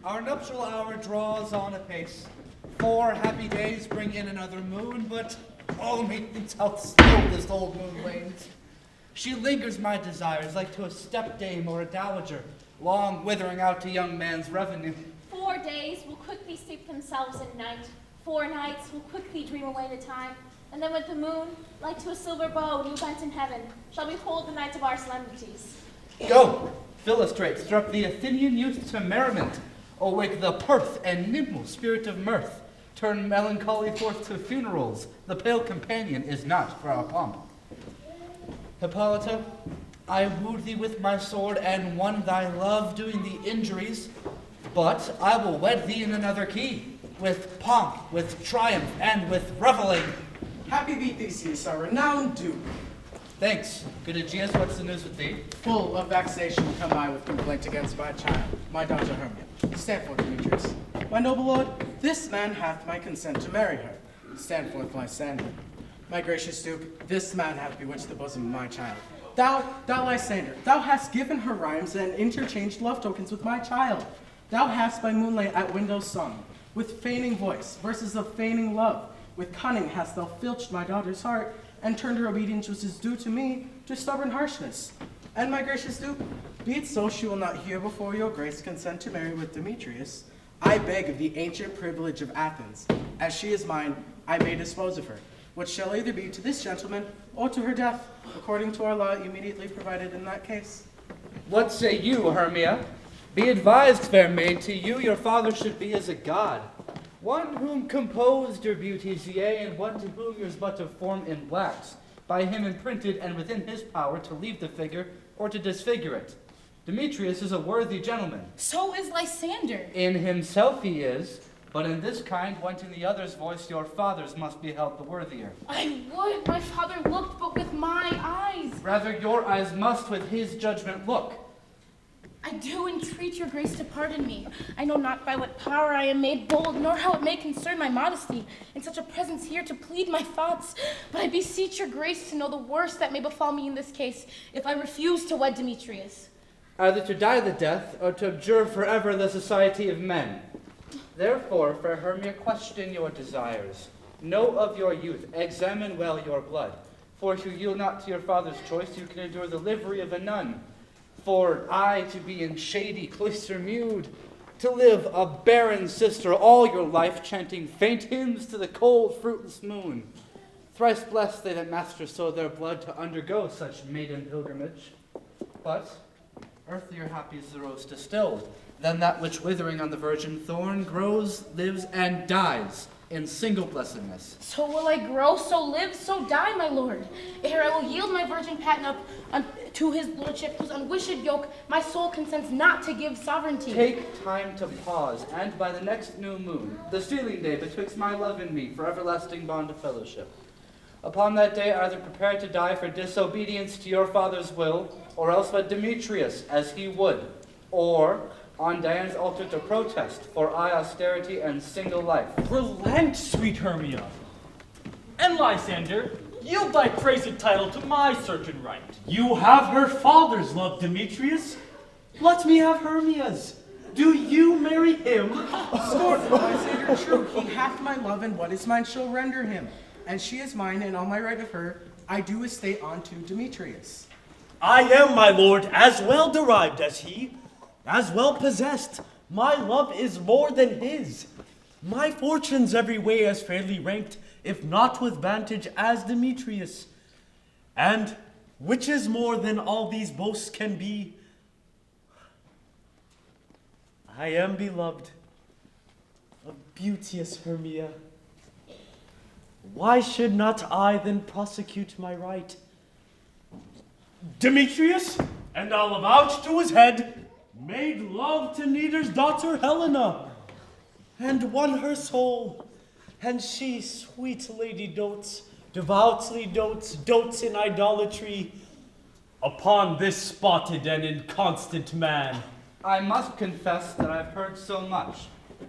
Our nuptial hour draws on apace. 4 happy days bring in another moon, but oh, methinks how slow this old moon wanes. She lingers my desires like to a stepdame or a dowager, long withering out to young man's revenue. 4 days will quickly steep themselves in night. 4 nights will quickly dream away to time. And then with the moon, like to a silver bow new bent in heaven, shall behold the night of our solemnities. Go, Philostrate, struck the Athenian youth to merriment. Awake the Perth and nimble spirit of mirth. Turn melancholy forth to funerals. The pale companion is not for our pomp. Hippolyta, I wooed thee with my sword and won thy love doing thee injuries, but I will wed thee in another key, with pomp, with triumph, and with reveling. Happy be Theseus, our renowned Duke. Thanks. Good Aegeus, what's the news with thee? Full of vexation come I with complaint against my child, my daughter Hermia. Stand forth, Demetrius. My noble lord, this man hath my consent to marry her. Stand forth, Lysander. My gracious Duke, this man hath bewitched the bosom of my child. Thou Lysander, thou hast given her rhymes and interchanged love tokens with my child. Thou hast by moonlight at windows sung, with feigning voice, verses of feigning love. With cunning hast thou filched my daughter's heart, and turned her obedience, which is due to me, to stubborn harshness. And my gracious Duke, be it so she will not hear before your grace consent to marry with Demetrius, I beg of the ancient privilege of Athens. As she is mine, I may dispose of her, which shall either be to this gentleman or to her death, according to our law immediately provided in that case. What say you, Hermia? Be advised, fair maid, to you your father should be as a god. One whom composed your beauties, yea, and one to whom yours but of form in wax, by him imprinted and within his power to leave the figure or to disfigure it. Demetrius is a worthy gentleman. So is Lysander. In himself he is, but in this kind, wanting the other's voice, your father's must be held the worthier. I would my father looked but with my eyes. Rather your eyes must with his judgment look. I do entreat your grace to pardon me. I know not by what power I am made bold, nor how it may concern my modesty, in such a presence here to plead my thoughts. But I beseech your grace to know the worst that may befall me in this case, if I refuse to wed Demetrius. Either to die the death, or to abjure forever the society of men. Therefore, fair Hermia, question your desires. Know of your youth, examine well your blood. For if you yield not to your father's choice, you can endure the livery of a nun. For I to be in shady cloister mewed, to live a barren sister all your life, chanting faint hymns to the cold, fruitless moon. Thrice blessed they that master so their blood to undergo such maiden pilgrimage. But earthlier happy is the rose distilled, than that which withering on the virgin thorn grows, lives, and dies in single blessedness. So will I grow, so live, so die, my lord, ere I will yield my virgin patent up to his lordship, whose unwished yoke my soul consents not to give sovereignty. Take time to pause, and by the next new moon, the sealing day betwixt my love and me, for everlasting bond of fellowship. Upon that day, either prepare to die for disobedience to your father's will, or else wed Demetrius as he would, or on Diana's altar to protest for austerity and single life. Relent, sweet Hermia. And Lysander, yield thy praised title to my certain right. You have her father's love, Demetrius. Let me have Hermia's. Do you marry him? Scornful Lysander, true, he hath my love, and what is mine shall render him. And she is mine, and on my right of her, I do estate unto Demetrius. I am, my lord, as well derived as he, as well possessed. My love is more than his. My fortunes every way as fairly ranked, if not with vantage, as Demetrius. And, which is more than all these boasts can be, I am beloved of beauteous Hermia. Why should not I then prosecute my right? Demetrius, and I'll avouch to his head, made love to Neader's daughter Helena, and won her soul. And she, sweet lady, devoutly dotes in idolatry upon this spotted and inconstant man. I must confess that I've heard so much,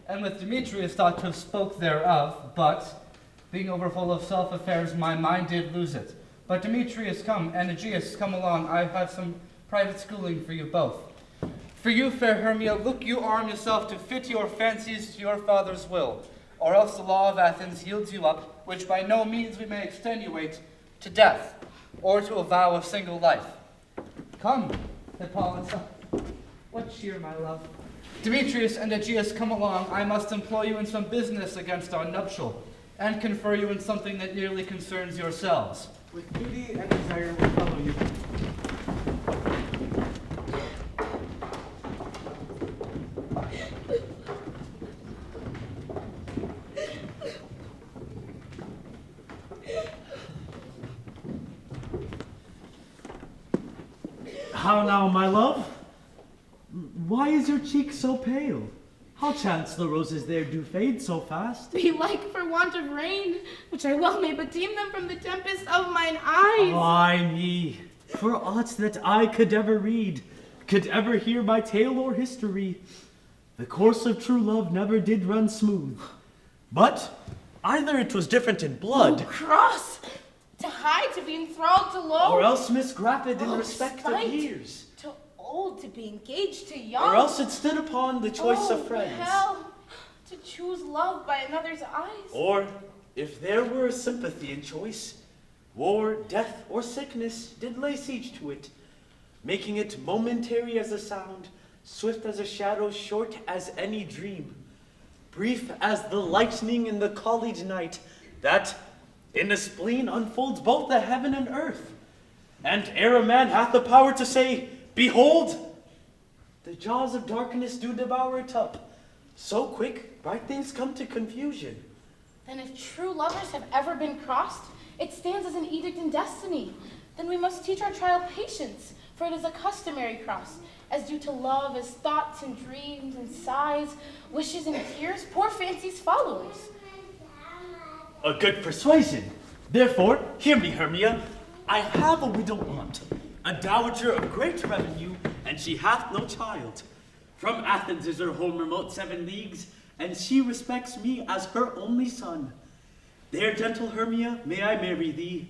and with Demetrius thought to have spoke thereof, but being overfull of self-affairs, my mind did lose it. But Demetrius come, and Aegeus come along, I have some private schooling for you both. For you, fair Hermia, look you arm yourself to fit your fancies to your father's will, or else the law of Athens yields you up, which by no means we may extenuate, to death, or to a vow of single life. Come, Hippolyta. What cheer, my love? Demetrius and Aegeus, come along. I must employ you in some business against our nuptial, and confer you in something that nearly concerns yourselves. With duty and desire will follow you. How now, my love? Why is your cheek so pale? How chance the roses there do fade so fast? Belike for want of rain, which I well may but deem them from the tempest of mine eyes. Ay me, for aught that I could ever read, could ever hear my tale or history, the course of true love never did run smooth. But either it was different in blood, Oh, cross! To high, to be enthralled to low. or else misgrafted in Oh, respect spite. of years, To old, to be engaged to young. or else it stood upon the choice of friends. Hell, to choose love by another's eyes. Or, if there were sympathy in choice, war, death, or sickness did lay siege to it, making it momentary as a sound, swift as a shadow, short as any dream, brief as the lightning in the collied night, that in a spleen unfolds both the heaven and earth. And ere a man hath the power to say, behold, the jaws of darkness do devour it up. So quick, bright things come to confusion. Then if true lovers have ever been crossed, it stands as an edict in destiny. Then we must teach our child patience, for it is a customary cross, as due to love as thoughts and dreams and sighs, wishes and tears, poor fancies follows. A good persuasion. Therefore, hear me, Hermia. I have a widow aunt, a dowager of great revenue, and she hath no child. From Athens is her home remote 7 leagues, and she respects me as her only son. There, gentle Hermia, may I marry thee,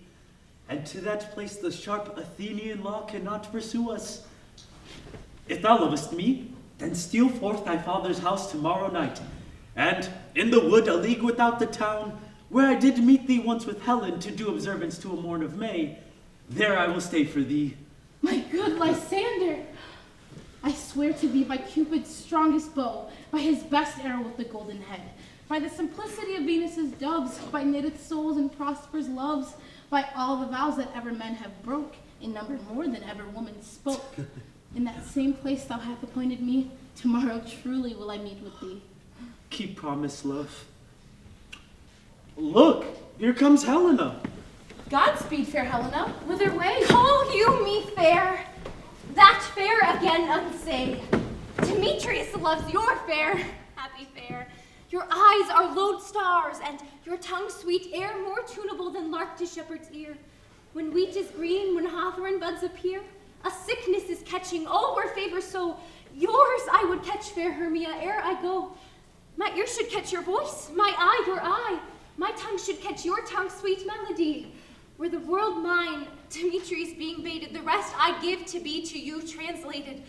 and to that place the sharp Athenian law cannot pursue us. If thou lovest me, then steal forth thy father's house tomorrow night, and in the wood a league without the town, where I did meet thee once with Helen to do observance to a morn of May, there I will stay for thee. My good Lysander, I swear to thee by Cupid's strongest bow, by his best arrow with the golden head, by the simplicity of Venus's doves, by knitted souls and prosperous loves, by all the vows that ever men have broke, in number more than ever woman spoke. In that same place thou hast appointed me, tomorrow truly will I meet with thee. Keep promise, love. Look, here comes Helena. Godspeed, fair Helena. Whither way? Call you me fair? That fair again unsay. Demetrius loves your fair, happy fair. Your eyes are lodestars, and your tongue sweet air more tunable than lark to shepherd's ear. When wheat is green, when hawthorn buds appear, a sickness is catching, oh, where favor so. Yours I would catch, fair Hermia, ere I go. My ear should catch your voice, my eye your eye. My tongue should catch your tongue's sweet melody. Were the world mine, Demetrius being baited, the rest I give to be to you translated.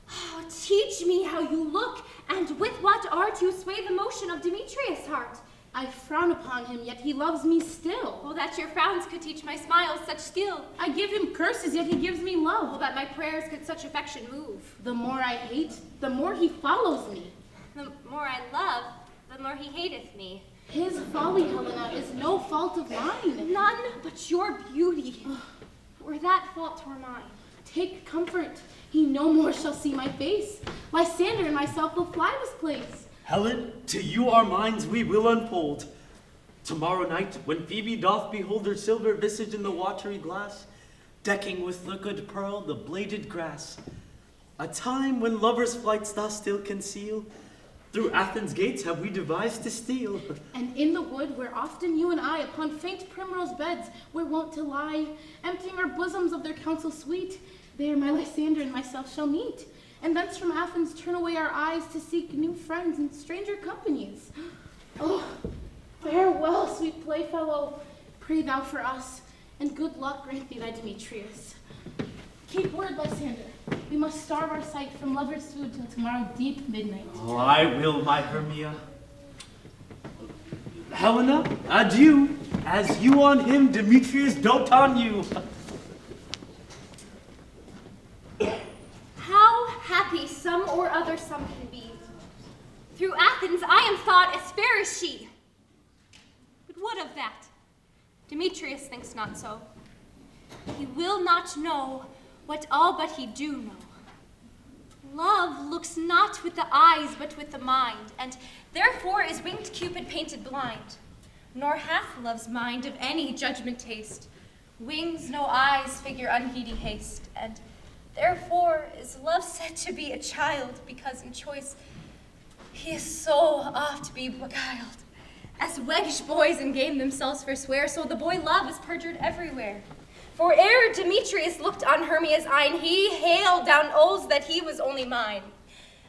Oh, teach me how you look, and with what art you sway the motion of Demetrius' heart. I frown upon him, yet he loves me still. Oh, that your frowns could teach my smiles such skill. I give him curses, yet he gives me love. Oh, that my prayers could such affection move. The more I hate, the more he follows me. The more I love, the more he hateth me. His folly, Helena, is no fault of mine. None but your beauty. Were that fault were mine. Take comfort. He no more shall see my face. Lysander and myself will fly this place. Helen, to you our minds we will unfold. Tomorrow night, when Phoebe doth behold her silver visage in the watery glass, decking with liquid pearl the bladed grass, a time when lovers' flights thou still conceal, through Athens' gates have we devised to steal. And in the wood, where often you and I, upon faint primrose beds, were wont to lie, emptying our bosoms of their counsel sweet, there my Lysander and myself shall meet, and thence from Athens turn away our eyes to seek new friends and stranger companies. Oh, farewell, sweet playfellow. Pray thou for us, and good luck grant thee thy Demetrius. Keep word, Lysander. We must starve our sight from lovers' food till tomorrow deep midnight. Oh, I will, my Hermia. Helena, adieu. As you on him, Demetrius dote on you. How happy some or other some can be. Through Athens I am thought as fair as she. But what of that? Demetrius thinks not so. He will not know what all but he do know. Love looks not with the eyes but with the mind, and therefore is winged Cupid painted blind. Nor hath love's mind of any judgment taste. Wings no eyes figure unheedy haste, and therefore is love said to be a child, because in choice he is so oft be beguiled. As waggish boys in game themselves forswear, so the boy love is perjured everywhere. For ere Demetrius looked on Hermia's eyne, he hailed down oaths that he was only mine.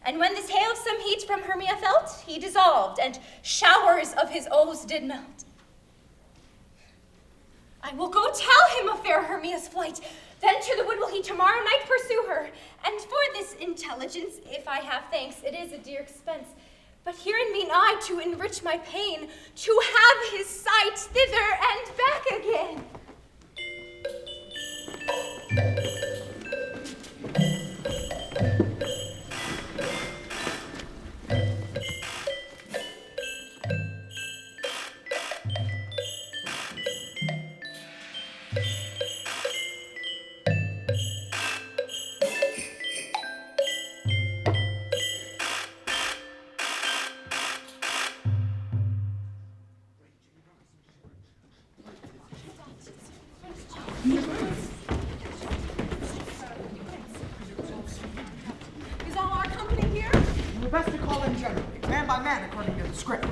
And when this hail some heat from Hermia felt, he dissolved, and showers of his oaths did melt. I will go tell him of fair Hermia's flight, then to the wood will he tomorrow night pursue her. And for this intelligence, if I have thanks, it is a dear expense. But herein mean I to enrich my pain, to have his sight thither and back again. Is all our company here? We're best to call in generally, man by man, according to the script.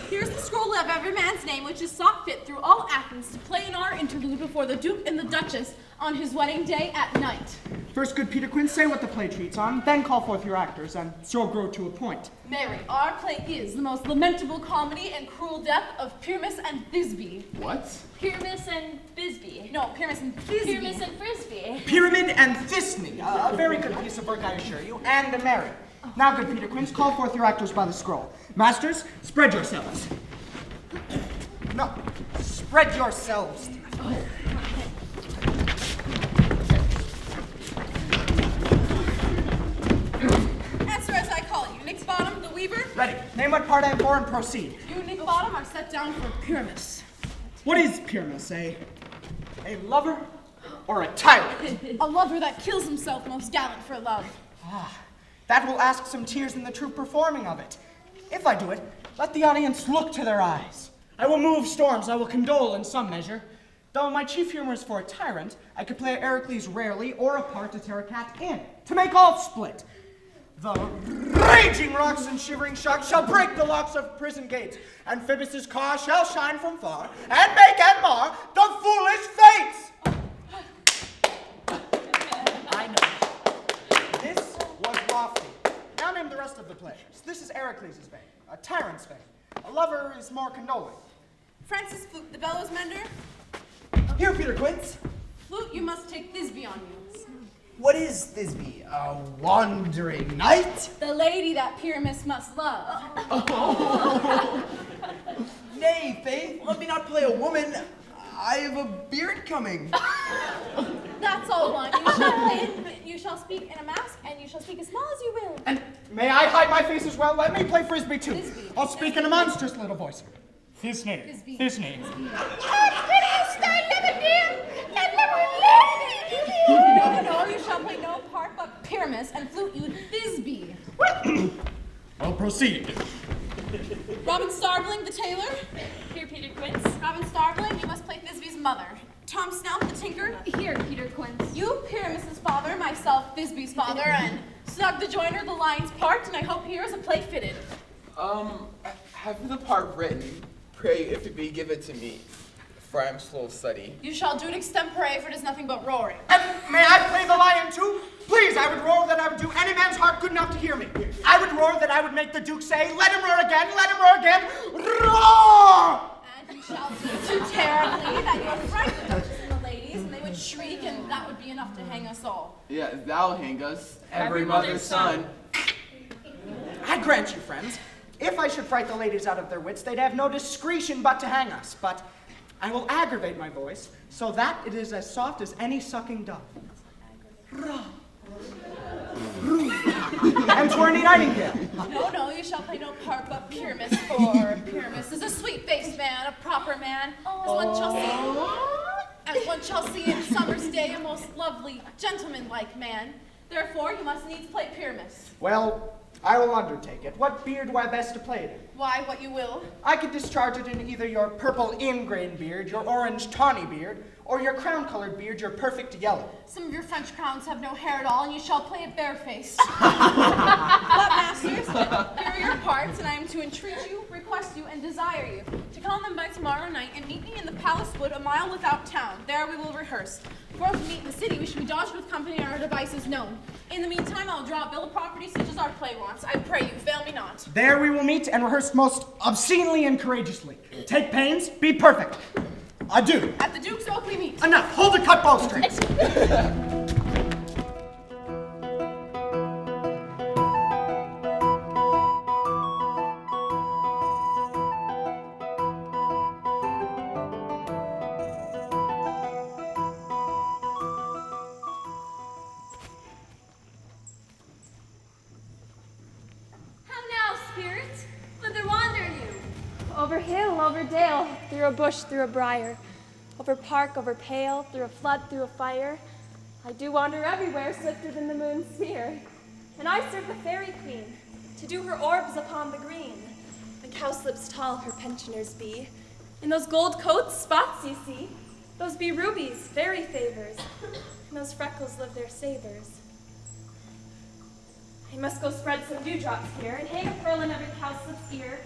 Here's the scroll of every man's name, which is sought fit through all Athens to play in our interlude before the Duke and the Duchess on his wedding day at night. First, good Peter Quinn, say what the play treats on, then call forth your actors, and so grow to a point. Mary, our play is the most lamentable comedy and cruel death of Pyramus and Thisbe. What? Pyramus and Bisbee. No, Pyramus and Thisbe. Pyramus and Frisbee. Pyramid and Thisne, a very good piece of work, I assure you, and a merry. Now, good Peter Quince, call forth your actors by the scroll. Masters, spread yourselves. No, spread yourselves. Answer as I call you. Nick Bottom, the weaver. Ready. Name what part I am for and proceed. You, Nick Bottom, are set down for Pyramus. What is Pyramus, a lover or a tyrant? A lover that kills himself most gallant for love. That will ask some tears in the true performing of it. If I do it, let the audience look to their eyes. I will move storms, I will condole in some measure. Though my chief humor is for a tyrant, I could play Ericles rarely or a part to tear a cat in, to make all split. The raging rocks and shivering shocks shall break the locks of prison gates, and Phoebus' car shall shine from far, and make and mar the foolish fates! I know. This was lofty. Now name the rest of the players. This is Ericles' vein, a tyrant's vein. A lover is more condoling. Francis Flute, the bellows mender. Here, Peter Quince. Flute, you must take Thisbe on you. What is Thisbe? A wandering knight? The lady that Pyramus must love. Nay, Faith, let me not play a woman. I have a beard coming. That's all one. You shall speak in a mask, and you shall speak as small as you will. And may I hide my face as well? Let me play Frisbee too. Thisbe. I'll speak in a monstrous little voice. Thisne. No, you shall play no part but Pyramus, and Flute you Thisbe. I'll proceed. Robin Starveling, the tailor. Here, Peter Quince. Robin Starveling, you must play Thisbe's mother. Tom Snout, the tinker. Here, Peter Quince. You, Pyramus's father, myself, Thisbe's father, and Snug the joiner, the lion's part, and I hope here is a play fitted. Have the part written, pray if it be given to me, for I am slow of study. You shall do it extempore, for it is nothing but roaring. And may I play the lion too? Please, I would roar that I would do any man's heart good enough to hear me. I would roar that I would make the Duke say, let him roar again, roar! And you shall do it too terribly that you are frightened the ladies, and they would shriek, and that would would be enough to hang us all. Yeah, thou hang us, every mother's son. I grant you, friends, if I should fright the ladies out of their wits, they'd have no discretion but to hang us. But I will aggravate my voice so that it is as soft as any sucking dove. And Twarny Nightingale. No, you shall play no part but Pyramus, for Pyramus is a sweet-faced man, a proper man, as one shall see in summer's day, a most lovely, gentleman-like man. Therefore, you must needs play Pyramus. Well, I will undertake it. What beard do I best to play it in? Why, what you will. I could discharge it in either your purple ingrain beard, your orange tawny beard, or your crown-colored beard, your perfect yellow. Some of your French crowns have no hair at all, and you shall play it barefaced. But, masters, here are your parts, and I am to entreat you, request you, and desire you to call them by tomorrow night and meet me in the palace wood a mile without town. There we will rehearse. For if we meet in the city, we should be dodged with company and our devices known. In the meantime, I'll draw a bill of property such as our play wants. I pray you, fail me not. There we will meet and rehearse most obscenely and courageously. Take pains, be perfect. Adieu. At the Duke's Oak we meet. Enough, hold the cut bowstrings. Over hill, over dale, through a bush, through a briar, over park, over pale, through a flood, through a fire. I do wander everywhere, swifter than the moon's sphere. And I serve the fairy queen, to do her orbs upon the green. The cowslips tall her pensioners be. In those gold coats, spots you see, those be rubies, fairy favors. And those freckles live their savors. I must go spread some dewdrops here, and hang a pearl in every cowslip's ear.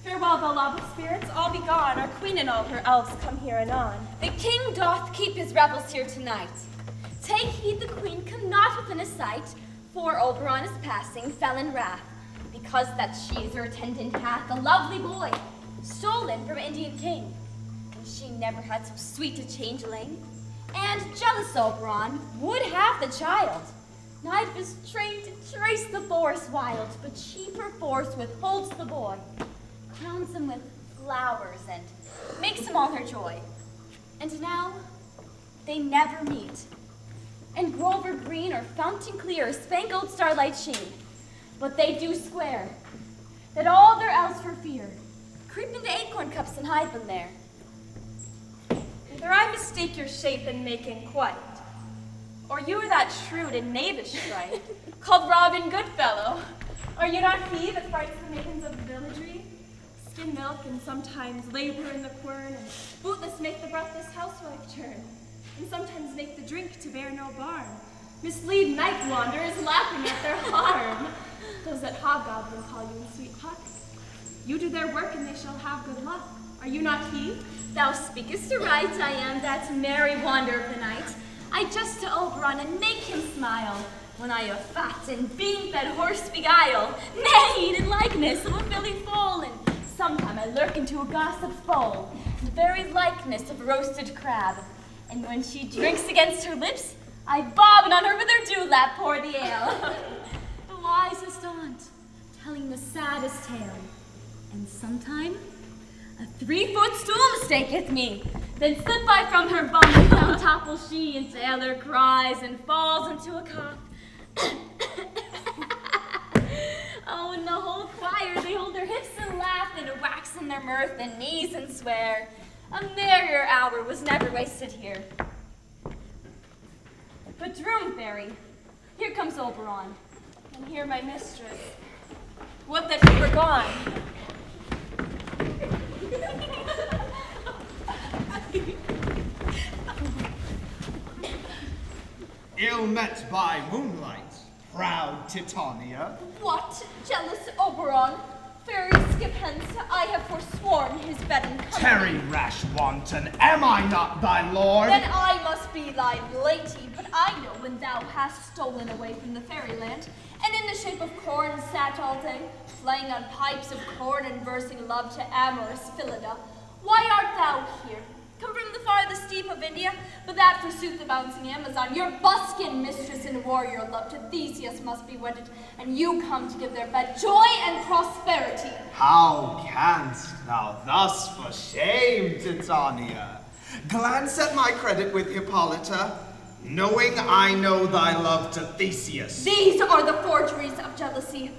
Farewell, thou lawful spirits, all be gone. Our queen and all her elves come here anon. The king doth keep his revels here tonight. Take heed the queen come not within his sight, for Oberon is passing, fell in wrath, because that she as her attendant hath a lovely boy, stolen from Indian king. And she never had so sweet a changeling. And jealous Oberon would have the child. Night was trained to trace the forest wild, but she perforce withholds the boy, crowns him with flowers, and makes him all her joy. And now, they never meet. And Grover Green or Fountain Clear or spangled starlight sheen, but they do swear that all their elves for fear creep into acorn cups and hide them there. Either I mistake your shape in making quite, or you are that shrewd and knavish sprite, called Robin Goodfellow. Are you not he that frights the maidens of the villagery? Skim milk and sometimes labor in the quern, and bootless make the breathless housewife turn, and sometimes make the drink to bear no barn. Mislead night wanderers, laughing at their harm. Those that hobgoblin call you in sweet puck. You do their work and they shall have good luck. Are you not he? Thou speakest aright, I am that merry wanderer of the night. I just to Oberon and make him smile, when I a fat and bean-fed horse beguile, nay, in likeness of a filly foal, and sometime I lurk into a gossip's bowl, the very likeness of roasted crab. And when she drinks against her lips, I bobbin on her with her dewlap pour the ale. The wisest aunt, telling the saddest tale, and sometime a 3-foot stool mistaketh me, then slip I from her bum, down topple she, and Taylor cries and falls into a cough. Oh, and the whole choir, they hold their hips and laugh, and wax in their mirth and knees and swear. A merrier hour was never wasted here. But Droom Fairy, here comes Oberon, and here my mistress. Would that he were gone. Ill met by moonlight, proud Titania. What, jealous Oberon? Fairy skip hence, I have forsworn his bed and company. Tarry, rash wanton, am I not thy lord? Then I must be thy lady, but I know when thou hast stolen away from the fairyland, and in the shape of corn sat all day, playing on pipes of corn and versing love to amorous Phillida. Why art thou here? Come from the farthest deep of India, but But that forsooth the bouncing Amazon, your buskin mistress and warrior love to Theseus must be wedded, and you come to give their bed joy and prosperity. How canst thou thus for shame, Titania? Glance at my credit with Hippolyta, knowing I know thy love to Theseus. These are the forgeries of jealousy.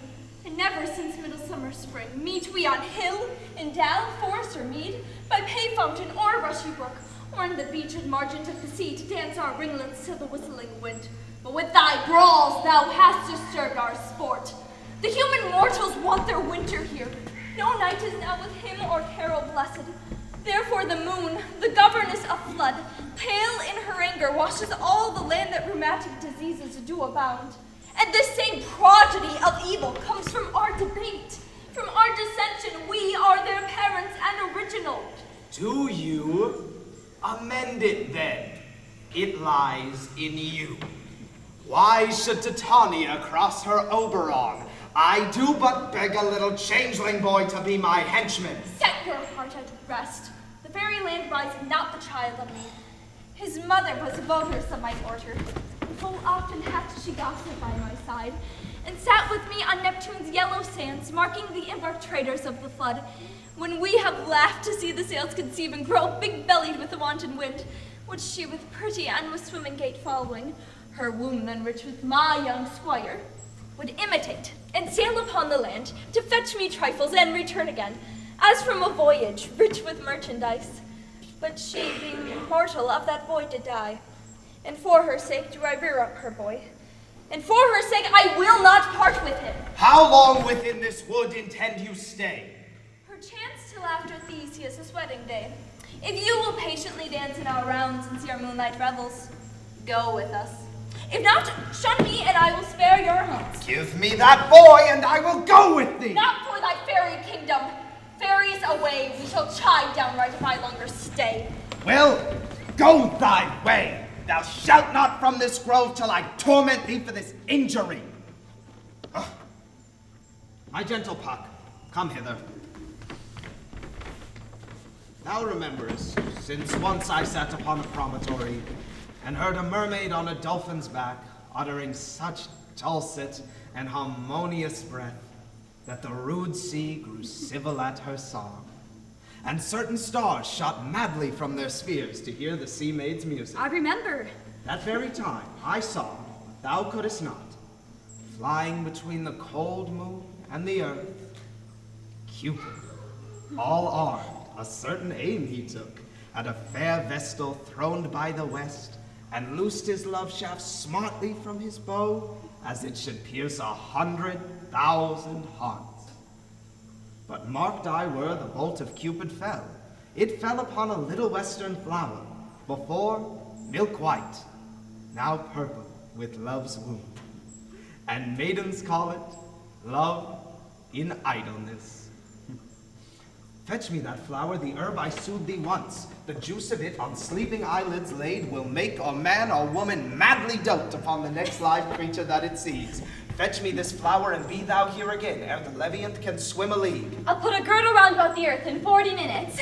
And never since Midsummer spring meet we on hill, in dell, forest, or mead, by pay fountain or rushy brook, or in the beached margins of the sea to dance our ringlets to the whistling wind. But with thy brawls thou hast disturbed our sport. The human mortals want their winter here. No night is now with him or carol blessed. Therefore the moon, the governess of flood, pale in her anger, washes all the land that rheumatic diseases do abound. And this same prodigy of evil comes from our debate. From our dissension, we are their parents and original. Do you? Amend it then. It lies in you. Why should Titania cross her Oberon? I do but beg a little changeling boy to be my henchman. Set your heart at rest. The fairy land lies not the child of me. His mother was voters of my order. Full often hath she gossiped by my side, and sat with me on Neptune's yellow sands, marking the infiltrators of the flood, when we have laughed to see the sails conceive and grow big-bellied with the wanton wind, which she with pretty and with swimming gait following, her wound enriched with my young squire, would imitate, and sail upon the land, to fetch me trifles and return again, as from a voyage rich with merchandise. But she, being mortal, of that boy did die. And for her sake do I rear up her boy. And for her sake I will not part with him. How long within this wood intend you stay? Perchance till after Theseus' wedding day. If you will patiently dance in our rounds and see our moonlight revels, go with us. If not, shun me and I will spare your homes. Give me that boy and I will go with thee. Not for thy fairy kingdom. Fairies away, we shall chide downright if I longer stay. Well, go thy way. Thou shalt not from this grove till I torment thee for this injury. My gentle Puck, come hither. Thou rememberest, since once I sat upon a promontory, and heard a mermaid on a dolphin's back, uttering such dulcet and harmonious breath, that the rude sea grew civil at her song, and certain stars shot madly from their spheres to hear the sea maid's music. I remember. That very time I saw, thou couldst not, flying between the cold moon and the earth, Cupid, all armed, a certain aim he took, at a fair vestal throned by the west, and loosed his love shaft smartly from his bow, as it should pierce 100,000 hearts. But marked I were the bolt of Cupid fell. It fell upon a little western flower, before milk white, now purple with love's wound. And maidens call it love in idleness. Fetch me that flower, the herb I sued thee once. The juice of it on sleeping eyelids laid will make a man or woman madly dote upon the next live creature that it sees. Fetch me this flower and be thou here again, ere the Leviant can swim a league. I'll put a girdle round about the earth in 40 minutes.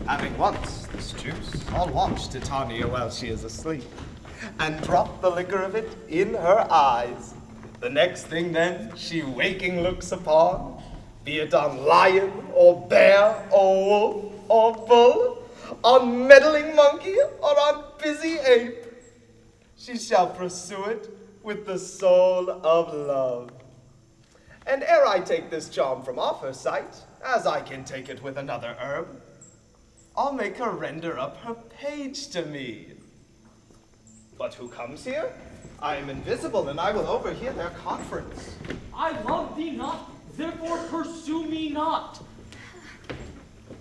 Having once this juice, I'll watch Titania while she is asleep, and drop the liquor of it in her eyes. The next thing then she waking looks upon, be it on lion, or bear, or wolf, or bull, on meddling monkey, or on busy ape, she shall pursue it with the soul of love. And ere I take this charm from off her sight, as I can take it with another herb, I'll make her render up her page to me. But who comes here? I am invisible, and I will overhear their conference. I love thee not, therefore pursue me not.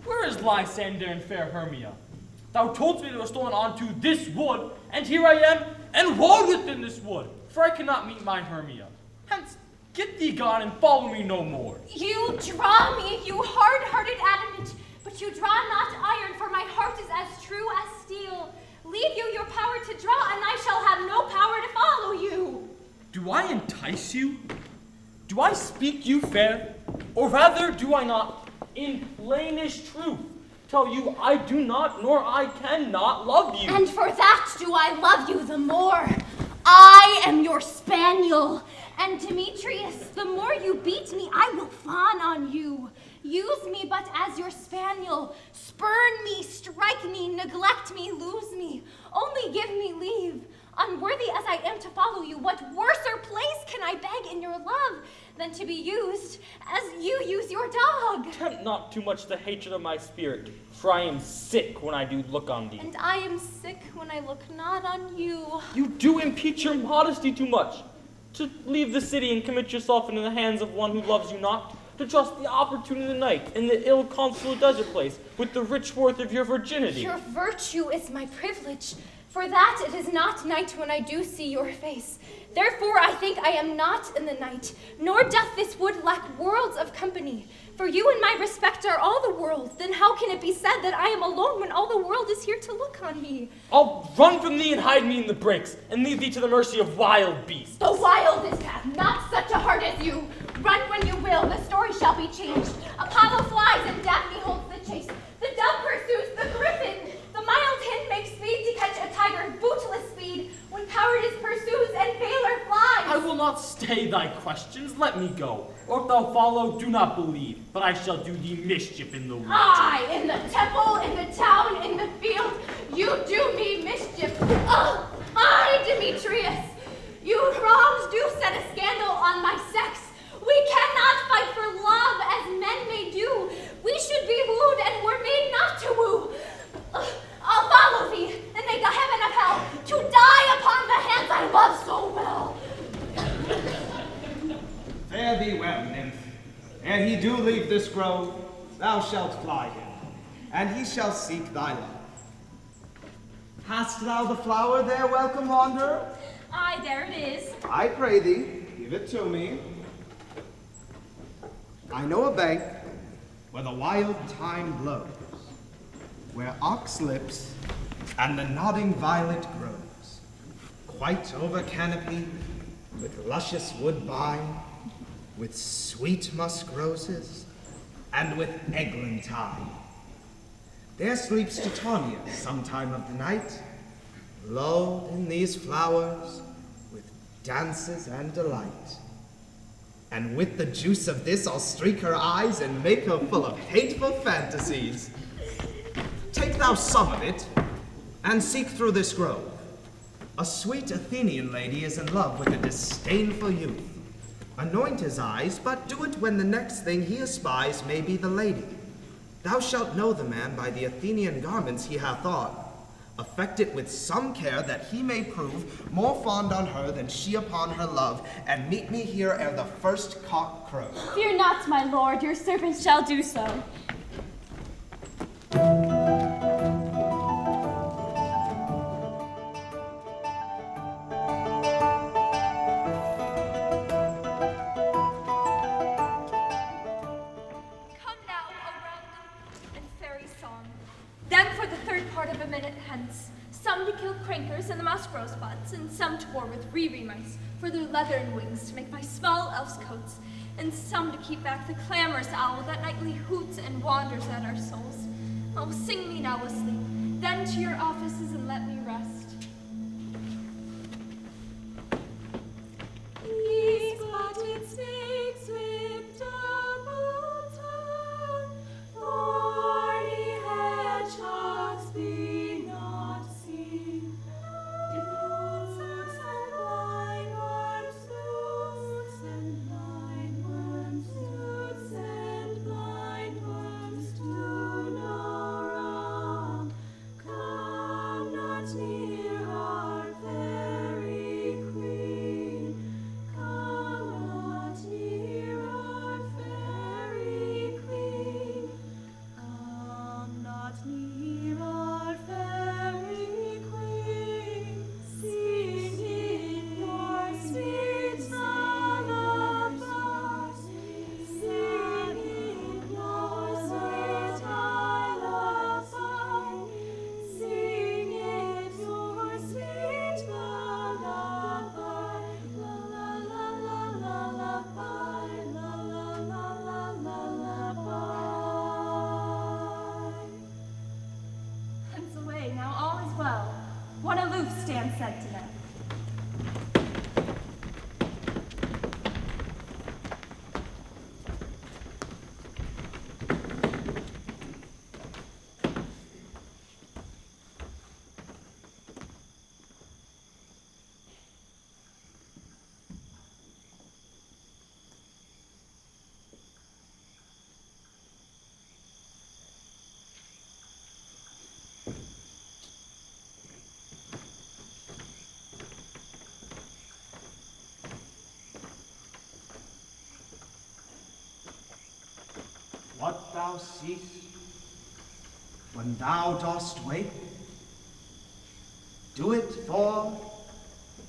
Where is Lysander and fair Hermia? Thou toldst me they were stolen unto this wood, and here I am, enrolled within this wood, for I cannot meet mine Hermia. Hence, get thee gone and follow me no more. You draw me, you hard-hearted adamant, but you draw not iron, for my heart is as true as steel. Leave you your power to draw, and I shall have no power to follow you. Do I entice you? Do I speak you fair? Or rather, do I not, in plainish truth, tell you I do not, nor I cannot love you. And for that do I love you the more. I am your spaniel. And Demetrius, the more you beat me, I will fawn on you. Use me but as your spaniel. Spurn me, strike me, neglect me, lose me. Only give me leave. Unworthy as I am to follow you, what worser place can I beg in your love than to be used as you use your dog? Tempt not too much the hatred of my spirit, for I am sick when I do look on thee. And I am sick when I look not on you. You do impeach your modesty too much. To leave the city and commit yourself into the hands of one who loves you not, to trust the opportune of the night in the ill-consoled desert place with the rich worth of your virginity. Your virtue is my privilege. For that it is not night when I do see your face. Therefore I think I am not in the night, nor doth this wood lack worlds of company. For you and my respect are all the world. Then how can it be said that I am alone when all the world is here to look on me? I'll run from thee and hide me in the brakes, and leave thee to the mercy of wild beasts. The wildest hath not such a heart as you. Run when you will, the story shall be changed. Apollo flies and Daphne holds the chase. The dove pursues the griffin. The mild hen makes speed to catch a tiger, bootless speed, when cowardice pursues and valor flies. I will not stay thy questions, let me go. Or if thou follow, do not believe, but I shall do thee mischief in the wood. Aye, in the temple, in the town, in the field, you do me mischief. Oh, aye, Demetrius, you wrongs do set a scandal on my sex. We cannot fight for love as men may do. We should be wooed and were made not to woo. I'll follow thee and make a heaven of hell to die upon the hands I love so well. Fare thee well, nymph. Ere he do leave this grove, thou shalt fly him, and he shall seek thy love. Hast thou the flower there, welcome wanderer? Aye, there it is. I pray thee, give it to me. I know a bank where the wild thyme blows, where ox lips and the nodding violet grows, quite over canopy with luscious woodbine, with sweet musk roses, and with eglantine. There sleeps Titania some time of the night, lulled in these flowers with dances and delight. And with the juice of this I'll streak her eyes and make her full of hateful fantasies. Take thou some of it, and seek through this grove. A sweet Athenian lady is in love with a disdainful youth. Anoint his eyes, but do it when the next thing he espies may be the lady. Thou shalt know the man by the Athenian garments he hath on. Affect it with some care that he may prove more fond on her than she upon her love, and meet me here ere the first cock crow. Fear not, my lord, your servant shall do so. Some to kill crankers and the mouse rosebuds, and some to war with mice for their leathern wings to make my small elf's coats, and some to keep back the clamorous owl that nightly hoots and wanders at our souls. Oh, sing me now asleep, then to your offices and let me rest. These spotted snakes with double tongue, thorny hedgehogs be not seen. Suits and blind worms, suits and blind worms, suits and blind worms do no wrong. Come not near stand said to them. What thou seest when thou dost wake, do it for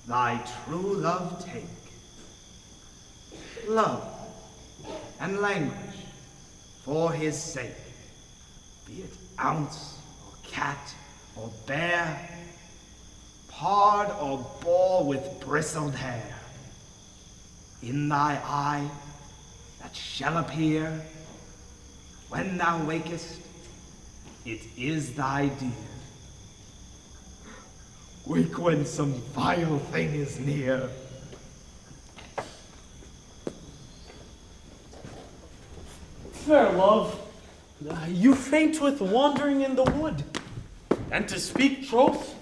thy true love take. Love and language for his sake, be it ounce or cat or bear, pard or boar with bristled hair. In thy eye that shall appear when thou wakest, it is thy dear. Wake when some vile thing is near. Fair love, you faint with wandering in the wood, and to speak troth,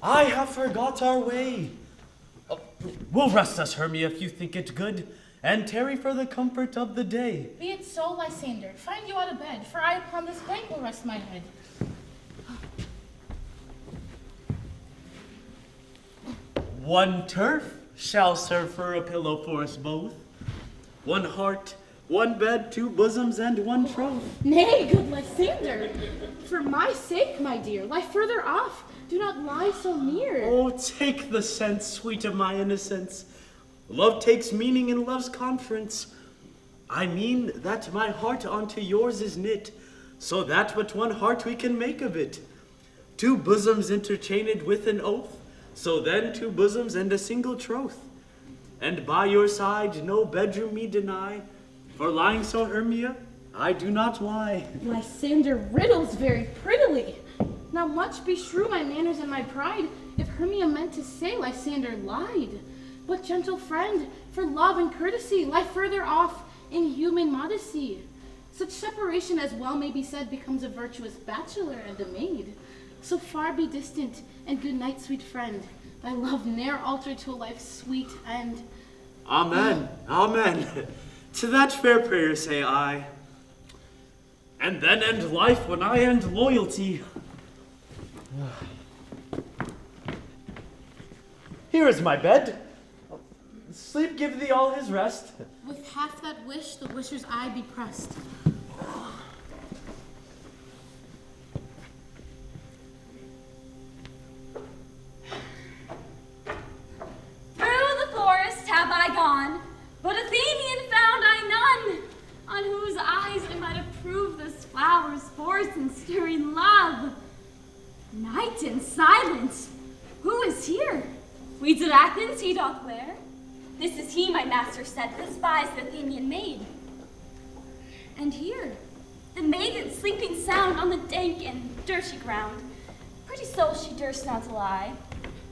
I have forgot our way. We'll rest us, Hermia, if you think it good, and tarry for the comfort of the day. Be it so, Lysander. Find you out of bed, for I upon this bank will rest my head. One turf shall serve for a pillow for us both. One heart, one bed, two bosoms, and one troth. Nay, good Lysander, for my sake, my dear, lie further off. Do not lie so near. Oh, take the sense, sweet of my innocence. Love takes meaning in love's conference. I mean that my heart unto yours is knit, so that but one heart we can make of it. Two bosoms interchained with an oath, so then two bosoms and a single troth. And by your side no bedroom me deny, for lying so, Hermia, I do not lie. Lysander riddles very prettily. Now much beshrew my manners and my pride, if Hermia meant to say Lysander lied. But gentle friend, for love and courtesy, lie further off in human modesty. Such separation as well may be said becomes a virtuous bachelor and a maid. So far be distant, and good night, sweet friend. Thy love ne'er alter to a life's sweet end. Amen, amen. To that fair prayer say I. And then end life when I end loyalty. Here is my bed. Sleep give thee all his rest. With half that wish, the wisher's eye be pressed. Through the forest have I gone, but Athenian found I none, on whose eyes I might approve this flower's force and stirring love. Night and silence, who is here? Weeds at Athens he doth wear. This is he, my master said, that spies the Athenian maid. And here, the maiden sleeping sound on the dank and dirty ground. Pretty soul she durst not lie.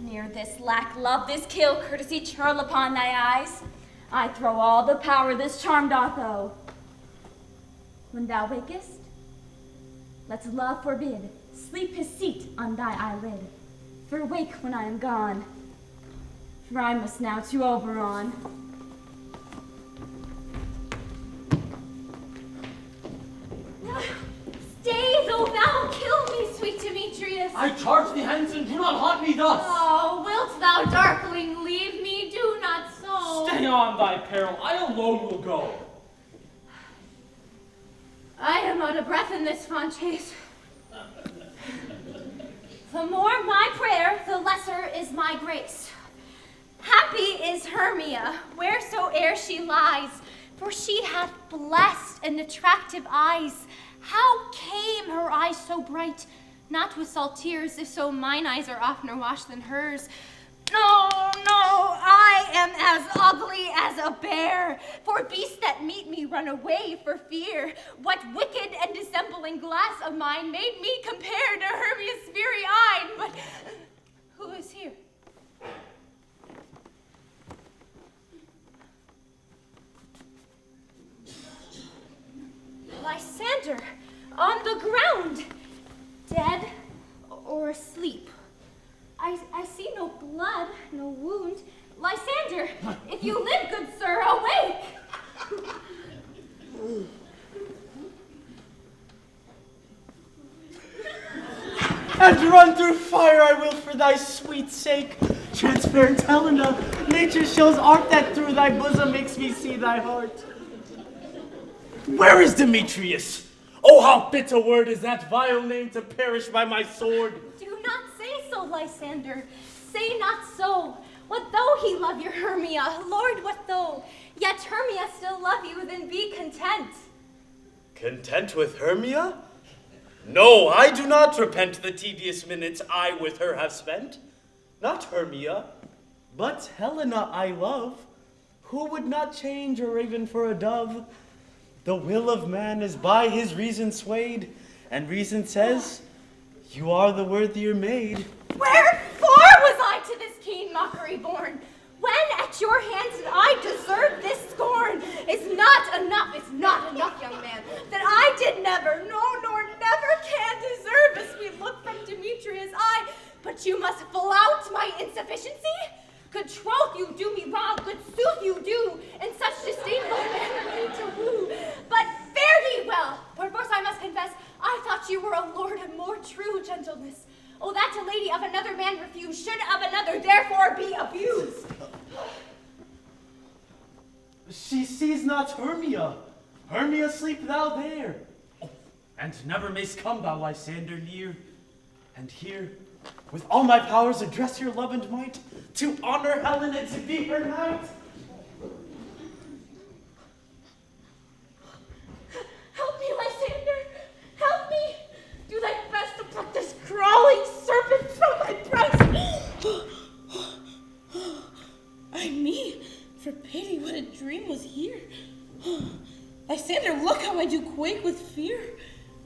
Near this lack love, this kill courtesy churl upon thy eyes. I throw all the power this charm doth owe. When thou wakest, let love forbid sleep his seat on thy eyelid. For wake when I am gone, for I must now to Oberon. Stay, though thou kill me, sweet Demetrius. I charge thee hence and do not haunt me thus. Oh, wilt thou, darkling, leave me? Do not so. Stay on thy peril, I alone will go. I am out of breath in this fond chase. The more my prayer, the lesser is my grace. Happy is Hermia, wheresoe'er she lies, for she hath blessed and attractive eyes. How came her eyes so bright? Not with salt tears, if so mine eyes are oftener washed than hers. No, I am as ugly as a bear, for beasts that meet me run away for fear. What wicked and dissembling glass of mine made me compare to Hermia's fiery eye? But who is Lysander. If you live, good sir, awake. And run through fire I will for thy sweet sake. Transparent Helena, nature shows art that through thy bosom makes me see thy heart. Where is Demetrius? Oh, how fit a word is that vile name to perish by my sword. Do not say so, Lysander. Say not so. What though he love your Hermia? Lord, what though? Yet Hermia still love you, then be content. Content with Hermia? No, I do not repent the tedious minutes I with her have spent. Not Hermia, but Helena I love. Who would not change a raven for a dove? The will of man is by his reason swayed, and reason says, you are the worthier maid. Wherefore was I to this keen mockery born? When at your hands did I deserve this scorn? It's not enough, young man, that I did never, no, nor never can deserve a sweet look from Demetrius' eye. But you must flout my insufficiency? Good troth you do me wrong, good sooth you do, in such disdainful manner me to woo. But fare ye well, perforce I must confess, I thought you were a lord of more true gentleness. Oh, that a lady of another man refuse should of another therefore be abused. She sees not Hermia. Hermia, sleep thou there. Oh, and never mayst come thou, Lysander, near. And here, with all my powers, address your love and might, to honor Helen and to be her knight. Help me, Lysander! Help me! Do thy best to pluck this crawling serpent from my breast! Ay me, for pity, what a dream was here! Lysander, look how I do quake with fear!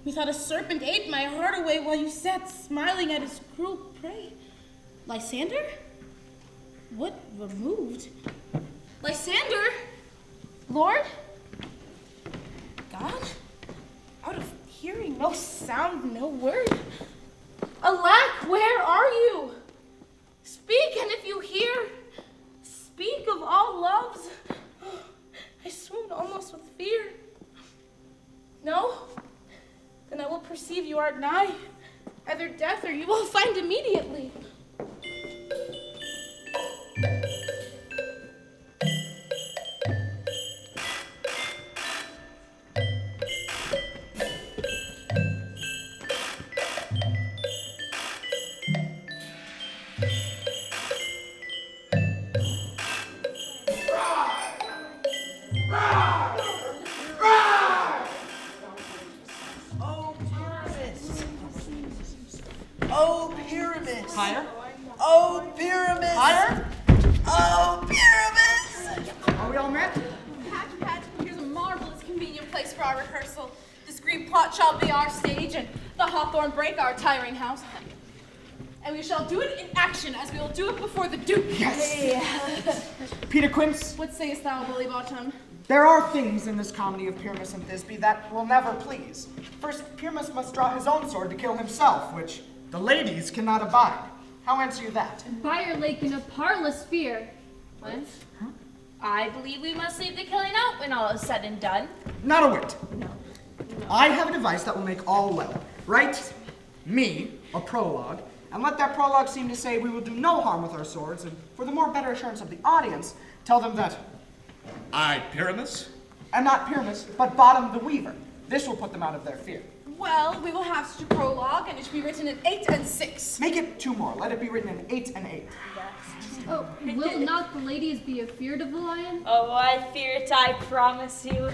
Methought a serpent ate my heart away while you sat smiling at his cruel prey. Lysander? What removed? Lysander? Lord? God? Out of hearing, no sound, no word. Alack, where are you? Speak, and if you hear, speak of all loves. I swoon almost with fear. No? Then I will perceive you art nigh. Either death or you will find immediately. Oh, Pyramus! Higher? Oh, Pyramus! Higher? Oh, Pyramus! Are we all met? Patch, here's a marvelous convenient place for our rehearsal. This green plot shall be our stage, and the hawthorn brake our tiring house. And we shall do it in action, as we will do it before the Duke. Yes! Peter Quince, What sayest thou, Bully Bottom? there are things in this comedy of Pyramus and Thisbe that will never please. First, Pyramus must draw his own sword to kill himself, which the ladies cannot abide. How answer you that? By your lake in a parlous fear. What? I believe we must leave the killing out when all is said and done. Not a whit. No. I have a device that will make all well. Write me a prologue, and let that prologue seem to say we will do no harm with our swords, and for the more better assurance of the audience, tell them that I, Pyramus? And not Pyramus, but Bottom the Weaver. This will put them out of their fear. Well, we will have such a prologue, and it should be written in 8 and 6. Make it 2 more. Let it be written in 8 and 8. Oh, will not the ladies be afeard of the lion? Oh, I fear it, I promise you.